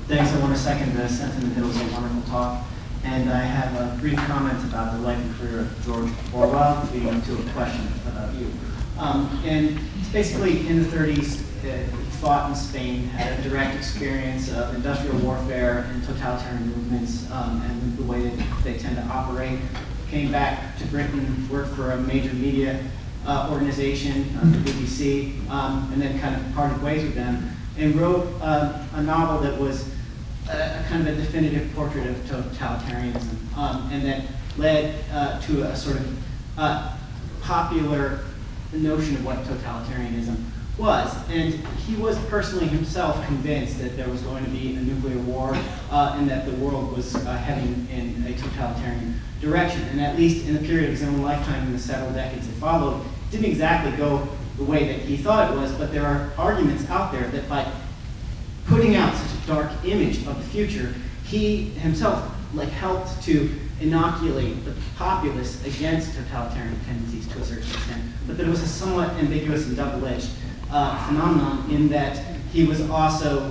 Thanks. I want to second the sentiment. It was a wonderful talk. And I have a brief comment about the life and career of George Orwell, leading up to a question about you. And basically, in the 30s, he fought in Spain, had a direct experience of industrial warfare and totalitarian movements and the way that they tend to operate. Came back to Britain, worked for a major media organization, the BBC, and then kind of parted ways with them, and wrote a novel that was a kind of a definitive portrait of totalitarianism, and that led to a sort of popular notion of what totalitarianism was. And he was personally himself convinced that there was going to be a nuclear war and that the world was heading in a totalitarian direction. And at least in the period of his own lifetime, in the several decades that followed, it didn't exactly go the way that he thought it was, but there are arguments out there that by putting out such a dark image of the future, he himself helped to inoculate the populace against totalitarian tendencies to a certain extent, but that it was a somewhat ambiguous and double-edged phenomenon in that he was also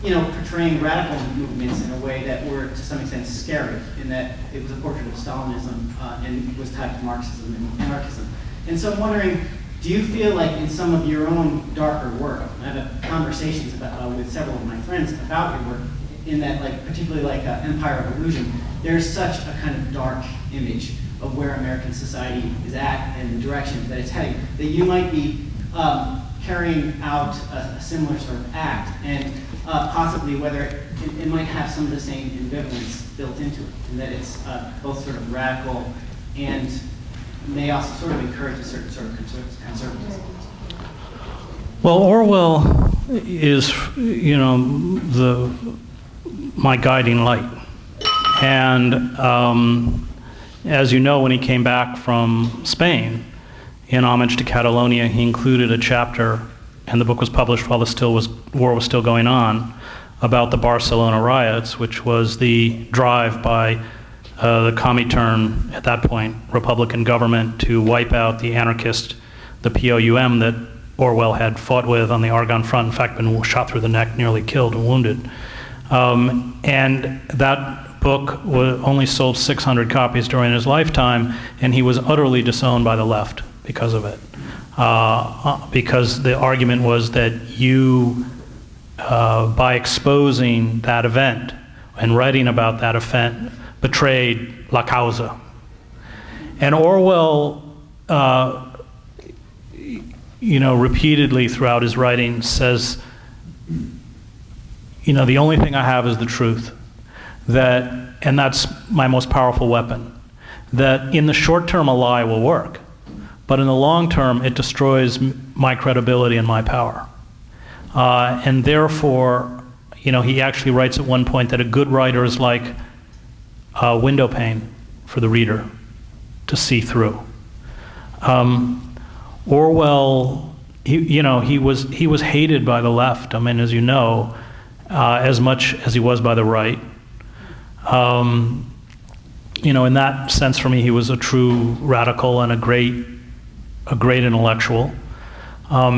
portraying radical movements in a way that were to some extent scary, in that it was a portrait of Stalinism and was tied to Marxism and anarchism. And so I'm wondering, do you feel like in some of your own darker work, I've had conversations about, with several of my friends about your work, in that particularly Empire of Illusion, there's such a kind of dark image of where American society is at and the direction that it's heading, that you might be carrying out a similar sort of act, and possibly whether it might have some of the same ambivalence built into it, and that it's both sort of radical and may also sort of encourage a certain sort of conservatism. Well, Orwell is, my guiding light. And as you know, when he came back from Spain, in homage to Catalonia, he included a chapter, and the book was published while war was still going on, about the Barcelona riots, which was the drive by the Comintern, at that point, Republican government, to wipe out the anarchist, the POUM that Orwell had fought with on the Argonne Front, in fact, been shot through the neck, nearly killed and wounded. And that book only sold 600 copies during his lifetime, and he was utterly disowned by the left because of it. Because the argument was that you, by exposing that event and writing about that event, betrayed La Causa. And Orwell, repeatedly throughout his writing says, the only thing I have is the truth. And that's my most powerful weapon. That in the short term, a lie will work. But in the long term, it destroys my credibility and my power. And therefore, he actually writes at one point that a good writer is like a window pane for the reader to see through. Orwell, he was hated by the left. I mean, as you know, as much as he was by the right. In that sense, for me, he was a true radical and a great intellectual.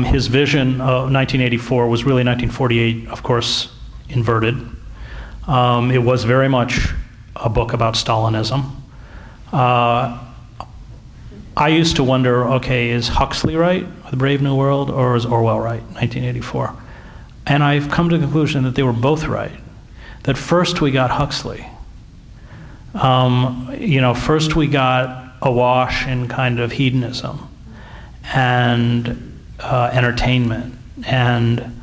His vision of 1984 was really 1948, of course, inverted. It was very much a book about Stalinism. I used to wonder, okay, is Huxley right with Brave New World, or is Orwell right, 1984? And I've come to the conclusion that they were both right. That first we got Huxley. First we got awash in kind of hedonism and entertainment and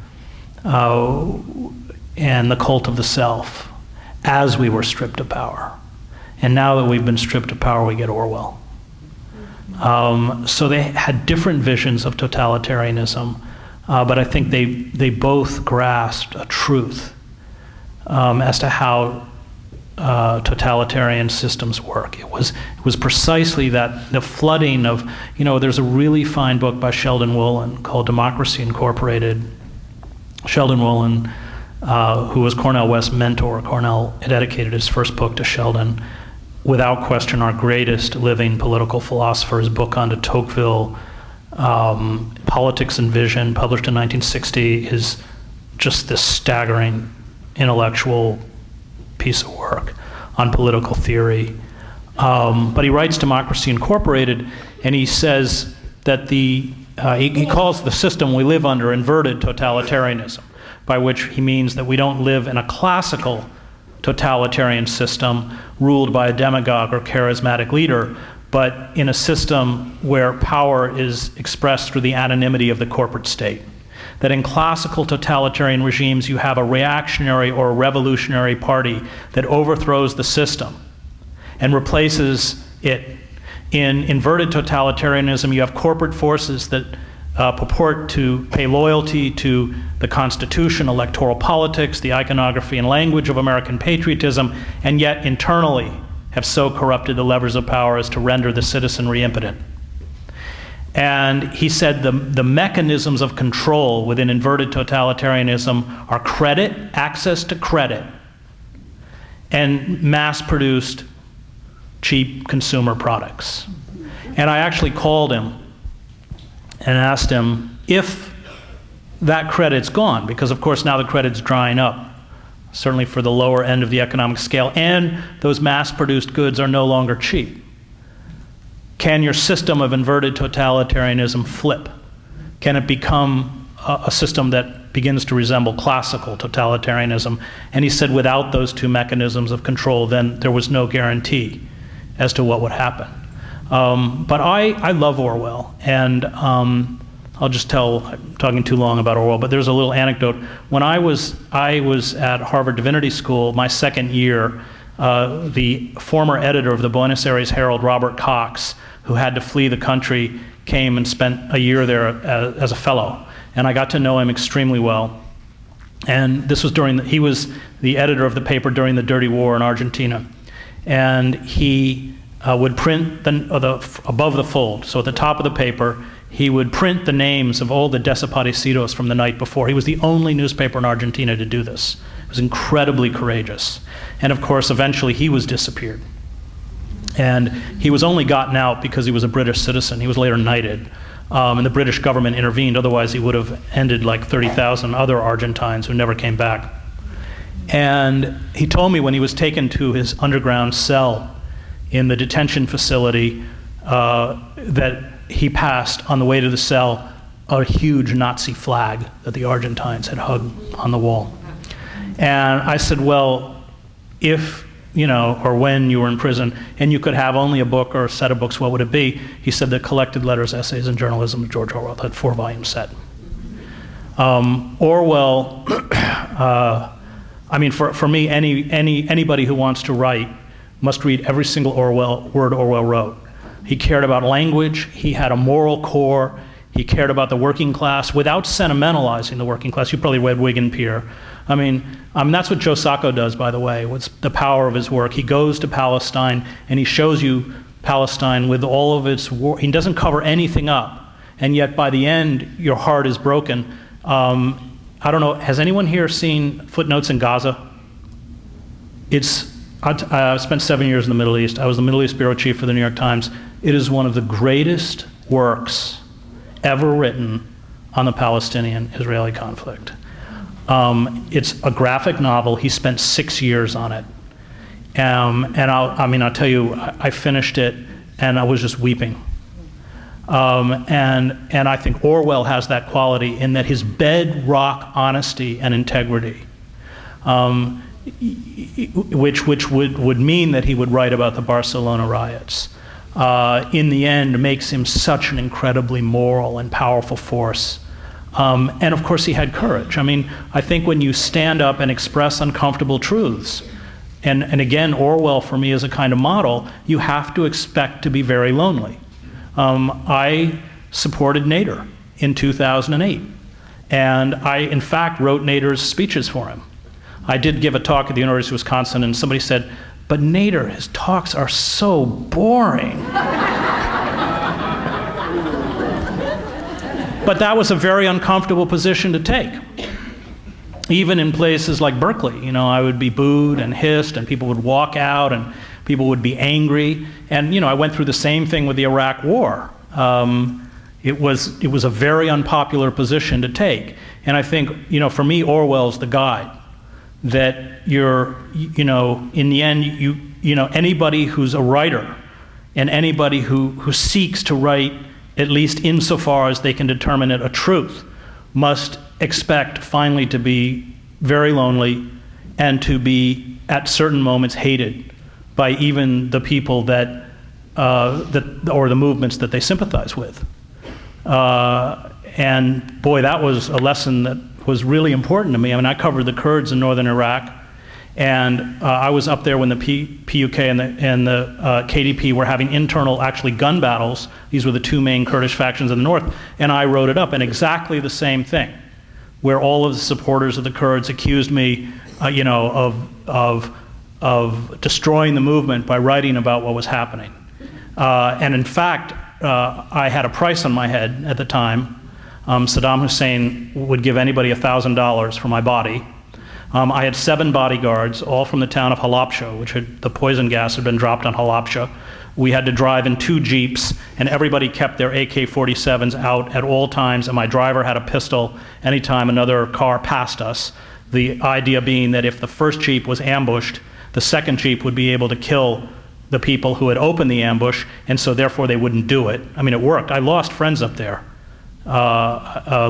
the cult of the self as we were stripped of power. And now that we've been stripped of power, we get Orwell. So they had different visions of totalitarianism, but I think they both grasped a truth as to how totalitarian systems work. It was precisely that, the flooding of, there's a really fine book by Sheldon Wolin called Democracy Incorporated. Sheldon Wolin, who was Cornel West's mentor, Cornel had dedicated his first book to Sheldon. Without question, our greatest living political philosopher. His book on de Tocqueville, Politics and Vision, published in 1960, is just this staggering intellectual piece of work on political theory. But he writes Democracy Incorporated, and he says that he calls the system we live under inverted totalitarianism, by which he means that we don't live in a classical totalitarian system ruled by a demagogue or charismatic leader, but in a system where power is expressed through the anonymity of the corporate state. That in classical totalitarian regimes, you have a reactionary or a revolutionary party that overthrows the system and replaces it. In inverted totalitarianism, you have corporate forces that purport to pay loyalty to the Constitution, electoral politics, the iconography and language of American patriotism, and yet internally have so corrupted the levers of power as to render the citizenry impotent. And he said the mechanisms of control within inverted totalitarianism are credit, access to credit, and mass-produced cheap consumer products. And I actually called him and asked him if that credit's gone, because of course now the credit's drying up, certainly for the lower end of the economic scale, and those mass-produced goods are no longer cheap. Can your system of inverted totalitarianism flip? Can it become a system that begins to resemble classical totalitarianism? And he said without those two mechanisms of control, then there was no guarantee as to what would happen. But I love Orwell, and I'll just tell, I'm talking too long about Orwell, but there's a little anecdote. When I was at Harvard Divinity School, my second year, the former editor of the Buenos Aires Herald, Robert Cox, who had to flee the country, came and spent a year there as a fellow. And I got to know him extremely well. And this was he was the editor of the paper during the Dirty War in Argentina. And he would print above the fold, so at the top of the paper, he would print the names of all the desaparecidos from the night before. He was the only newspaper in Argentina to do this. It was incredibly courageous. And of course, eventually he was disappeared. And he was only gotten out because he was a British citizen. He was later knighted. And the British government intervened, otherwise he would have ended like 30,000 other Argentines who never came back. And he told me when he was taken to his underground cell in the detention facility that he passed on the way to the cell a huge Nazi flag that the Argentines had hung on the wall. And I said, well, if, or when you were in prison and you could have only a book or a set of books, what would it be? He said the Collected Letters, Essays, and Journalism of George Orwell, that 4-volume set. Orwell, I mean, for me, anybody who wants to write must read every single word Orwell wrote. He cared about language, he had a moral core, he cared about the working class without sentimentalizing the working class. You probably read Whig and Peer. I mean, that's what Joe Sacco does, by the way. What's the power of his work? He goes to Palestine and he shows you Palestine with all of its war. He doesn't cover anything up, and yet by the end, your heart is broken. I don't know, has anyone here seen Footnotes in Gaza? I spent 7 years in the Middle East. I was the Middle East bureau chief for the New York Times. It is one of the greatest works ever written on the Palestinian-Israeli conflict. It's a graphic novel. He spent 6 years on it. And I'll tell you, I finished it and I was just weeping. And I think Orwell has that quality in that his bedrock honesty and integrity, which would mean that he would write about the Barcelona riots, in the end makes him such an incredibly moral and powerful force. And of course he had courage. I mean, I think when you stand up and express uncomfortable truths, and again, Orwell for me is a kind of model, you have to expect to be very lonely. I supported Nader in 2008, and I in fact wrote Nader's speeches for him. I did give a talk at the University of Wisconsin, and somebody said, but Nader, his talks are so boring. But that was a very uncomfortable position to take. Even in places like Berkeley, I would be booed and hissed, and people would walk out, and people would be angry. And I went through the same thing with the Iraq War. It was a very unpopular position to take. And I think, for me, Orwell's the guide. That in the end, anybody who's a writer and anybody who seeks to write, at least insofar as they can determine it a truth, must expect finally to be very lonely and to be at certain moments hated by even the people or the movements that they sympathize with. And boy, that was a lesson that was really important to me. I mean, I covered the Kurds in northern Iraq, And I was up there when the PUK and the KDP were having internal, actually, gun battles. These were the two main Kurdish factions in the north. And I wrote it up, and exactly the same thing, where all of the supporters of the Kurds accused me, of destroying the movement by writing about what was happening. And in fact, I had a price on my head at the time. Saddam Hussein would give anybody $1,000 for my body. I had 7 bodyguards, all from the town of Halabja, which the poison gas had been dropped on Halabja. We had to drive in 2 jeeps, and everybody kept their AK-47s out at all times, and my driver had a pistol anytime another car passed us. The idea being that if the first jeep was ambushed, the second jeep would be able to kill the people who had opened the ambush, and so therefore they wouldn't do it. I mean, it worked. I lost friends up there.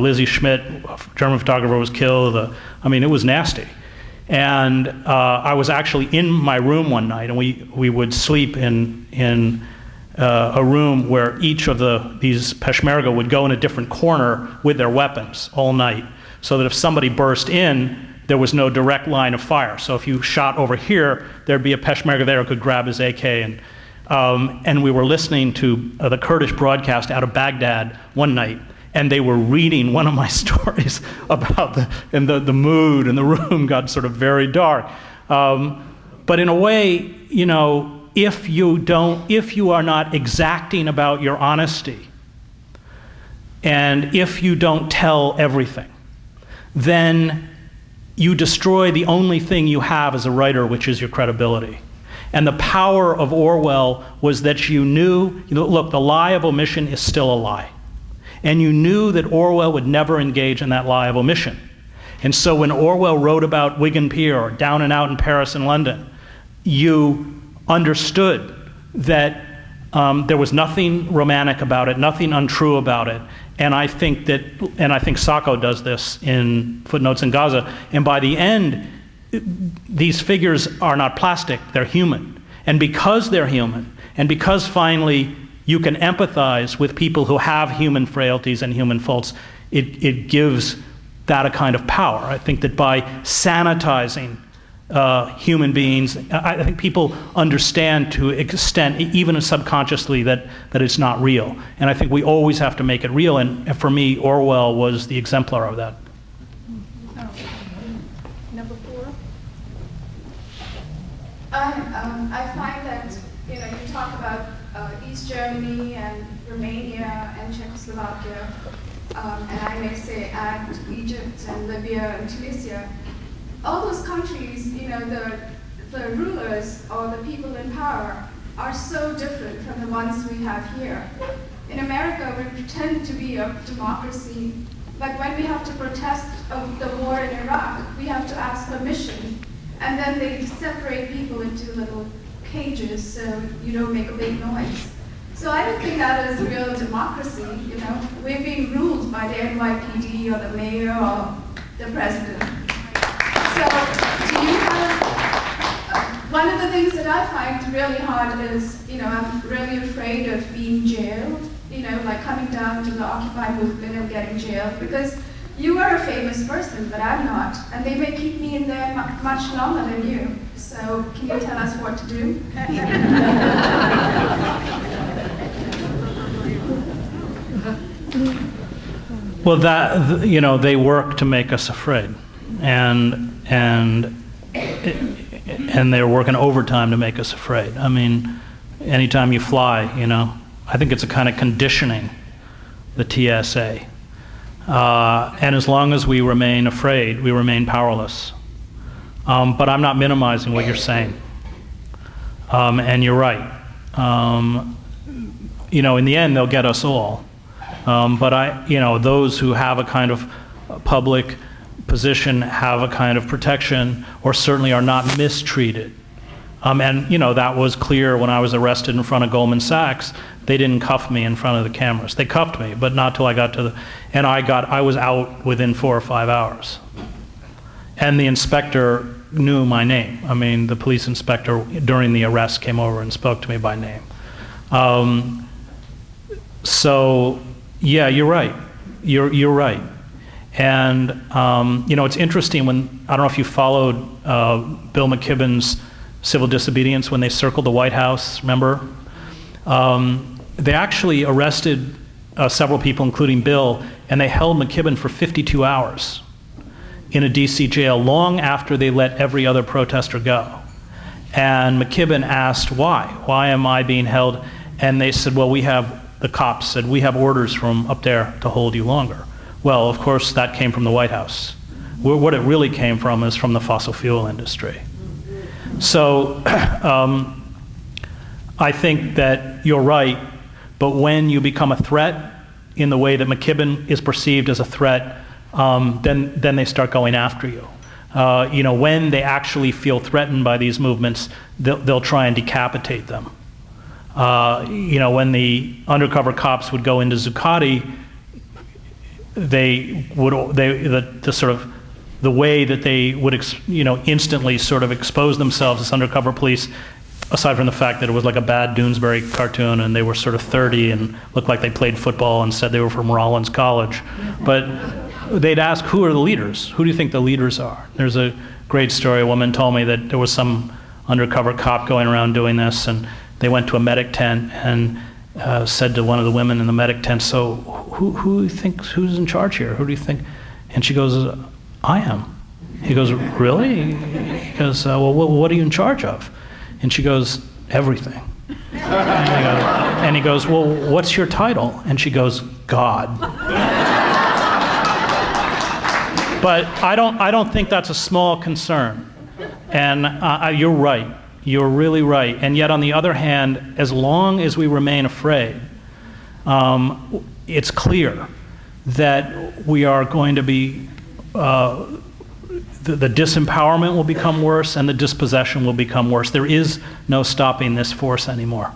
Lizzie Schmidt, German photographer, was killed. I mean, it was nasty. And I was actually in my room one night, and we would sleep in a room where each of these Peshmerga would go in a different corner with their weapons all night, so that if somebody burst in, there was no direct line of fire. So if you shot over here, there'd be a Peshmerga there who could grab his AK. And we were listening to the Kurdish broadcast out of Baghdad one night, and they were reading one of my stories about the mood, and the room got sort of very dark. But in a way, if you are not exacting about your honesty, and if you don't tell everything, then you destroy the only thing you have as a writer, which is your credibility. And the power of Orwell was that you knew, look, the lie of omission is still a lie. And you knew that Orwell would never engage in that lie of omission. And so when Orwell wrote about Wigan Pier or Down and Out in Paris and London, you understood that there was nothing romantic about it, nothing untrue about it. And I think Sacco does this in Footnotes in Gaza. And by the end, these figures are not plastic, they're human. And because they're human, and because finally you can empathize with people who have human frailties and human faults, it gives that a kind of power. I think that by sanitizing human beings, I think people understand to an extent, even subconsciously, that it's not real. And I think we always have to make it real. And for me, Orwell was the exemplar of that. Number 4. I find that, you talk about East Germany and Romania and Czechoslovakia, and I may say add Egypt and Libya and Tunisia. All those countries, the rulers or the people in power are so different from the ones we have here. In America, we pretend to be a democracy, but when we have to protest of the war in Iraq, we have to ask permission, and then they separate people into little cages so you don't make a big noise. So I don't think that is real democracy, We're being ruled by the NYPD or the mayor or the president. So do you have, one of the things that I find really hard is, I'm really afraid of being jailed, like coming down to the Occupy movement and getting jailed, because you are a famous person, but I'm not, and they may keep me in there much longer than you. So can you tell us what to do? Well, they work to make us afraid, and they're working overtime to make us afraid. I mean, anytime you fly, I think it's a kind of conditioning, the TSA. And as long as we remain afraid, we remain powerless. But I'm not minimizing what you're saying. And you're right. In the end, they'll get us all. But those who have a kind of public position have a kind of protection, or certainly are not mistreated. And that was clear when I was arrested in front of Goldman Sachs. They didn't cuff me in front of the cameras. They cuffed me, but not till I got to and I was out within 4 or 5 hours. And the inspector knew my name. I mean, the police inspector during the arrest came over and spoke to me by name. So, yeah, you're right. You're right. And, it's interesting I don't know if you followed Bill McKibben's civil disobedience when they circled the White House, remember? They actually arrested several people, including Bill, and they held McKibben for 52 hours in a DC jail, long after they let every other protester go. And McKibben asked, why? Why am I being held? And they said, well, the cops said, we have orders from up there to hold you longer. Well, of course, that came from the White House. What it really came from is from the fossil fuel industry. So I think that you're right, but when you become a threat in the way that McKibben is perceived as a threat, then they start going after you. When they actually feel threatened by these movements, they'll try and decapitate them. When the undercover cops would go into Zuccotti, the way that they would instantly sort of expose themselves as undercover police, aside from the fact that it was like a bad Doonesbury cartoon and they were sort of 30 and looked like they played football and said they were from Rollins College. But they'd ask, who are the leaders? Who do you think the leaders are? There's a great story. A woman told me that there was some undercover cop going around doing this, and they went to a medic tent and said to one of the women in the medic tent, so who's in charge here? Who do you think? And she goes, I am. He goes, really? He goes, well, what are you in charge of? And she goes, everything. And he goes, well, what's your title? And she goes, God. But I don't think that's a small concern. And you're right. You're really right. And yet, on the other hand, as long as we remain afraid, it's clear that we are going to be, the disempowerment will become worse and the dispossession will become worse. There is no stopping this force anymore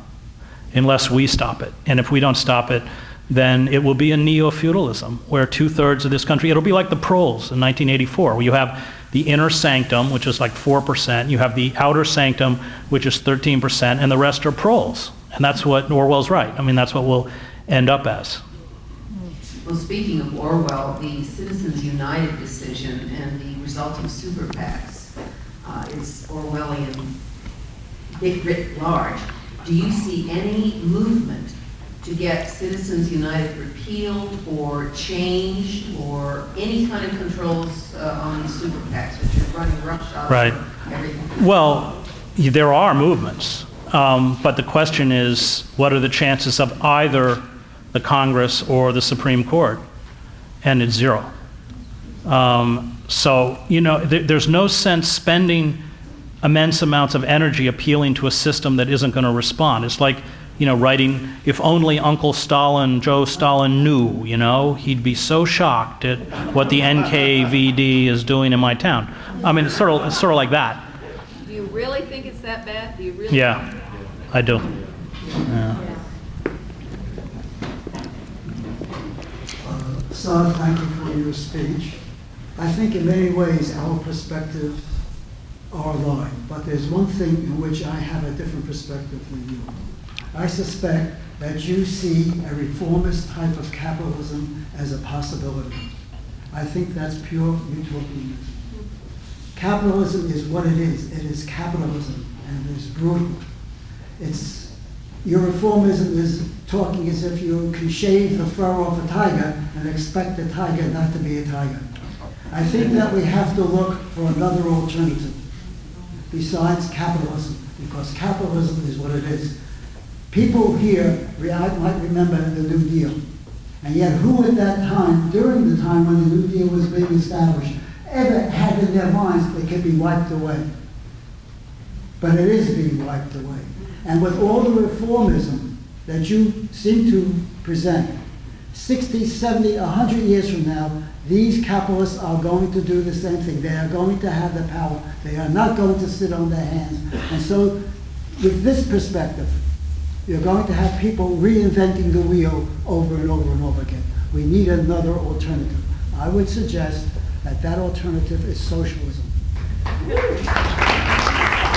unless we stop it. And if we don't stop it, then it will be a neo-feudalism where 2/3 of this country, it'll be like the proles in 1984, where you have the inner sanctum, which is like 4%, you have the outer sanctum, which is 13%, and the rest are proles. And that's what Orwell's right. I mean, that's what we'll end up as. Well, speaking of Orwell, the Citizens United decision and the resulting super PACs is Orwellian, big writ large. Do you see any movement to get Citizens United repealed or changed or any kind of controls on these super PACs, which are running roughshod Right. over everything? Well, there are movements, but the question is, what are the chances of either the Congress or the Supreme Court? And it's zero. So, there's no sense spending immense amounts of energy appealing to a system that isn't going to respond. It's like, writing, if only Uncle Stalin, Joe Stalin knew, he'd be so shocked at what the NKVD is doing in my town. I mean, it's sort of like that. Do you really think it's that bad? Do you really? Yeah, I do. Yeah. Sir, thank you for your speech. I think in many ways our perspectives are aligned, but there's one thing in which I have a different perspective than you. I suspect that you see a reformist type of capitalism as a possibility. I think that's pure utopianism. Capitalism is what it is. It is capitalism, and it is brutal. Your reformism is talking as if you can shave the fur off a tiger and expect the tiger not to be a tiger. I think that we have to look for another alternative besides capitalism, because capitalism is what it is. People here might remember the New Deal, and yet who at that time, during the time when the New Deal was being established, ever had in their minds it could be wiped away? But it is being wiped away. And with all the reformism that you seem to present, 60, 70, 100 years from now, these capitalists are going to do the same thing. They are going to have the power. They are not going to sit on their hands. And so, with this perspective, you're going to have people reinventing the wheel over and over and over again. We need another alternative. I would suggest that that alternative is socialism.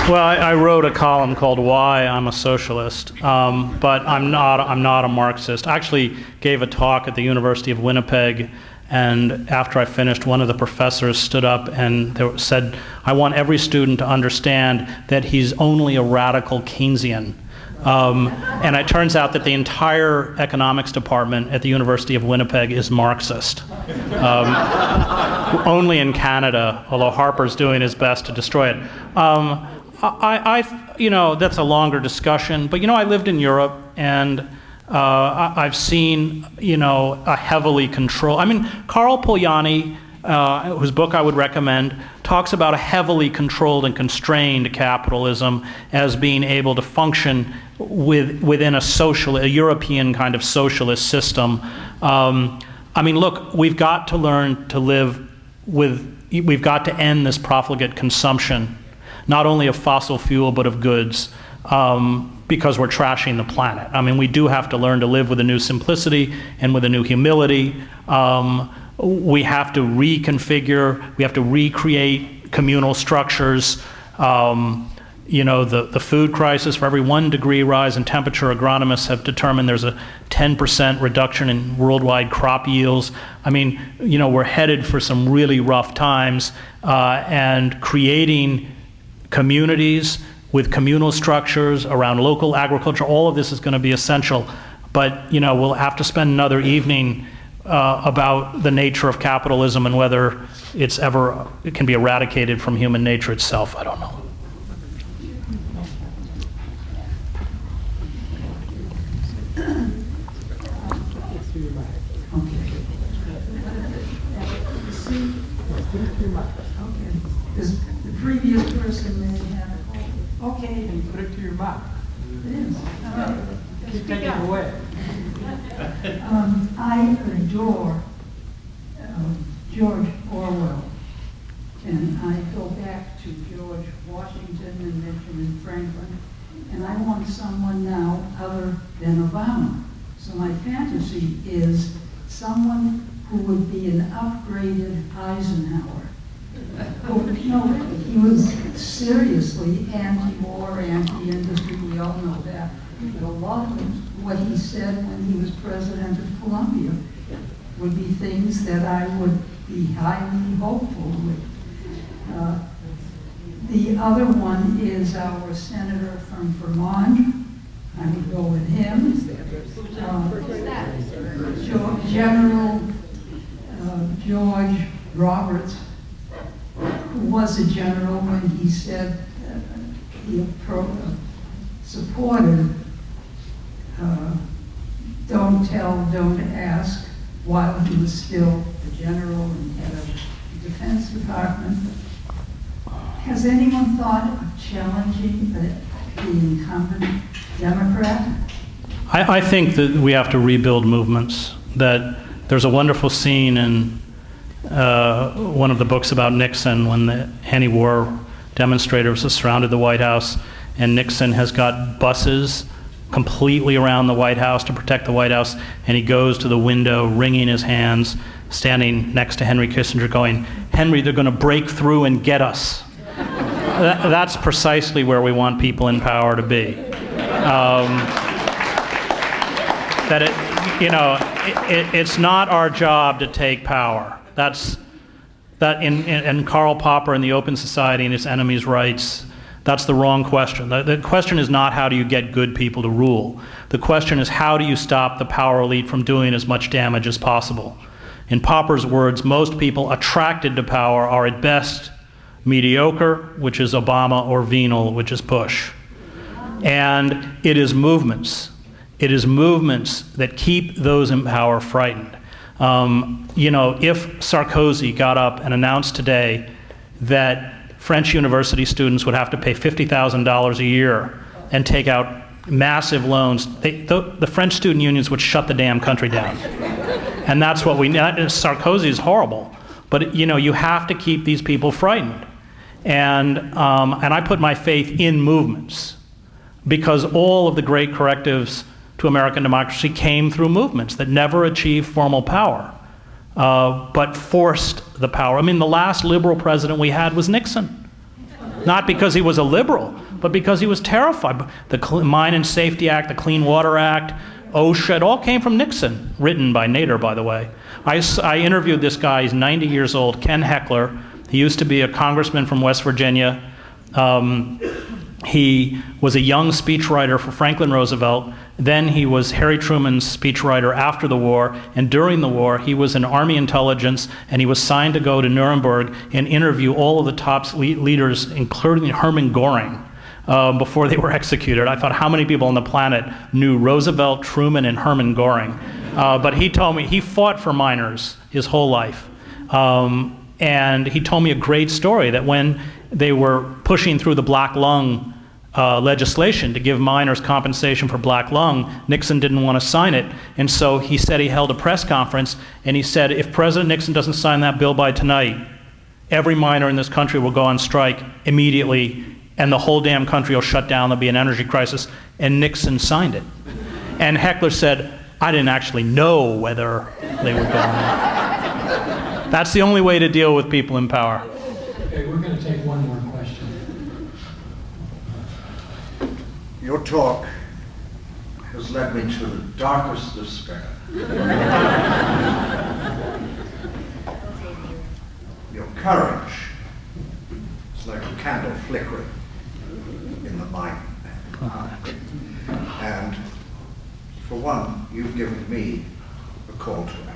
Well, I wrote a column called "Why I'm a Socialist," but I'm not a Marxist. I actually gave a talk at the University of Winnipeg And after I finished, one of the professors stood up and said, I want every student to understand that he's only a radical Keynesian. And it turns out that the entire economics department at the University of Winnipeg is Marxist. Only in Canada, although Harper's doing his best to destroy it. That's a longer discussion, but I lived in Europe, and I've seen, a heavily controlled, Carl Polanyi, whose book I would recommend, talks about a heavily controlled and constrained capitalism as being able to function within a European kind of socialist system. Look, we've got to learn to live we've got to end this profligate consumption, not only of fossil fuel, but of goods. Because we're trashing the planet. We do have to learn to live with a new simplicity and with a new humility. We have to reconfigure, we have to recreate communal structures. The food crisis, for every 1 degree rise in temperature, agronomists have determined there's a 10% reduction in worldwide crop yields. We're headed for some really rough times, and creating communities with communal structures around local agriculture, all of this is going to be essential. But we'll have to spend another evening about the nature of capitalism and whether it can be eradicated from human nature itself. I don't know. The previous person may have. Okay. And put it to your mouth. It is. Keep taking it away. I adore George Orwell, and I go back to George Washington and Benjamin Franklin, and I want someone now other than Obama. So my fantasy is someone who would be an upgraded Eisenhower. He was seriously anti-war, anti-industry, we all know that. But a lot of what he said when he was president of Columbia would be things that I would be highly hopeful with. The other one is our senator from Vermont. I would go with him. General George Roberts, who was a general when he said he supported don't tell, don't ask, while he was still a general and head of the Defense Department. Has anyone thought of challenging the incumbent Democrat? I think that we have to rebuild movements. That there's a wonderful scene in one of the books about Nixon when the anti-war demonstrators surrounded the White House, and Nixon has got buses completely around the White House to protect the White House, and he goes to the window, wringing his hands, standing next to Henry Kissinger going, "Henry, they're going to break through and get us." That's precisely where we want people in power to be. It's not our job to take power. And Karl Popper in The Open Society and Its Enemies writes, that's the wrong question. The question is not how do you get good people to rule. The question is how do you stop the power elite from doing as much damage as possible. In Popper's words, most people attracted to power are at best mediocre, which is Obama, or venal, which is Bush. And it is movements. It is movements that keep those in power frightened. If Sarkozy got up and announced today that French university students would have to pay $50,000 a year and take out massive loans, the French student unions would shut the damn country down. And that's what Sarkozy is horrible, but you have to keep these people frightened. And I put my faith in movements, because all of the great correctives to American democracy came through movements that never achieved formal power, but forced the power. The last liberal president we had was Nixon. Not because he was a liberal, but because he was terrified. The Mine and Safety Act, the Clean Water Act, OSHA, it all came from Nixon, written by Nader, by the way. I interviewed this guy, he's 90 years old, Ken Heckler. He used to be a congressman from West Virginia. He was a young speechwriter for Franklin Roosevelt. Then he was Harry Truman's speechwriter after the war, and during the war he was in Army intelligence, and he was signed to go to Nuremberg and interview all of the top leaders, including Hermann Göring, before they were executed. I thought, how many people on the planet knew Roosevelt, Truman, and Hermann Göring? But he told me he fought for miners his whole life. And he told me a great story that when they were pushing through the black lung legislation to give miners compensation for black lung, Nixon didn't want to sign it. And so he said he held a press conference, and he said, if President Nixon doesn't sign that bill by tonight, every miner in this country will go on strike immediately, and the whole damn country will shut down, there'll be an energy crisis. And Nixon signed it. And Heckler said, I didn't actually know whether they would go on. That's the only way to deal with people in power. Okay, we're going to take one more question. Your talk has led me to the darkest despair. Your courage is like a candle flickering in the mine. And for one, you've given me a call to action.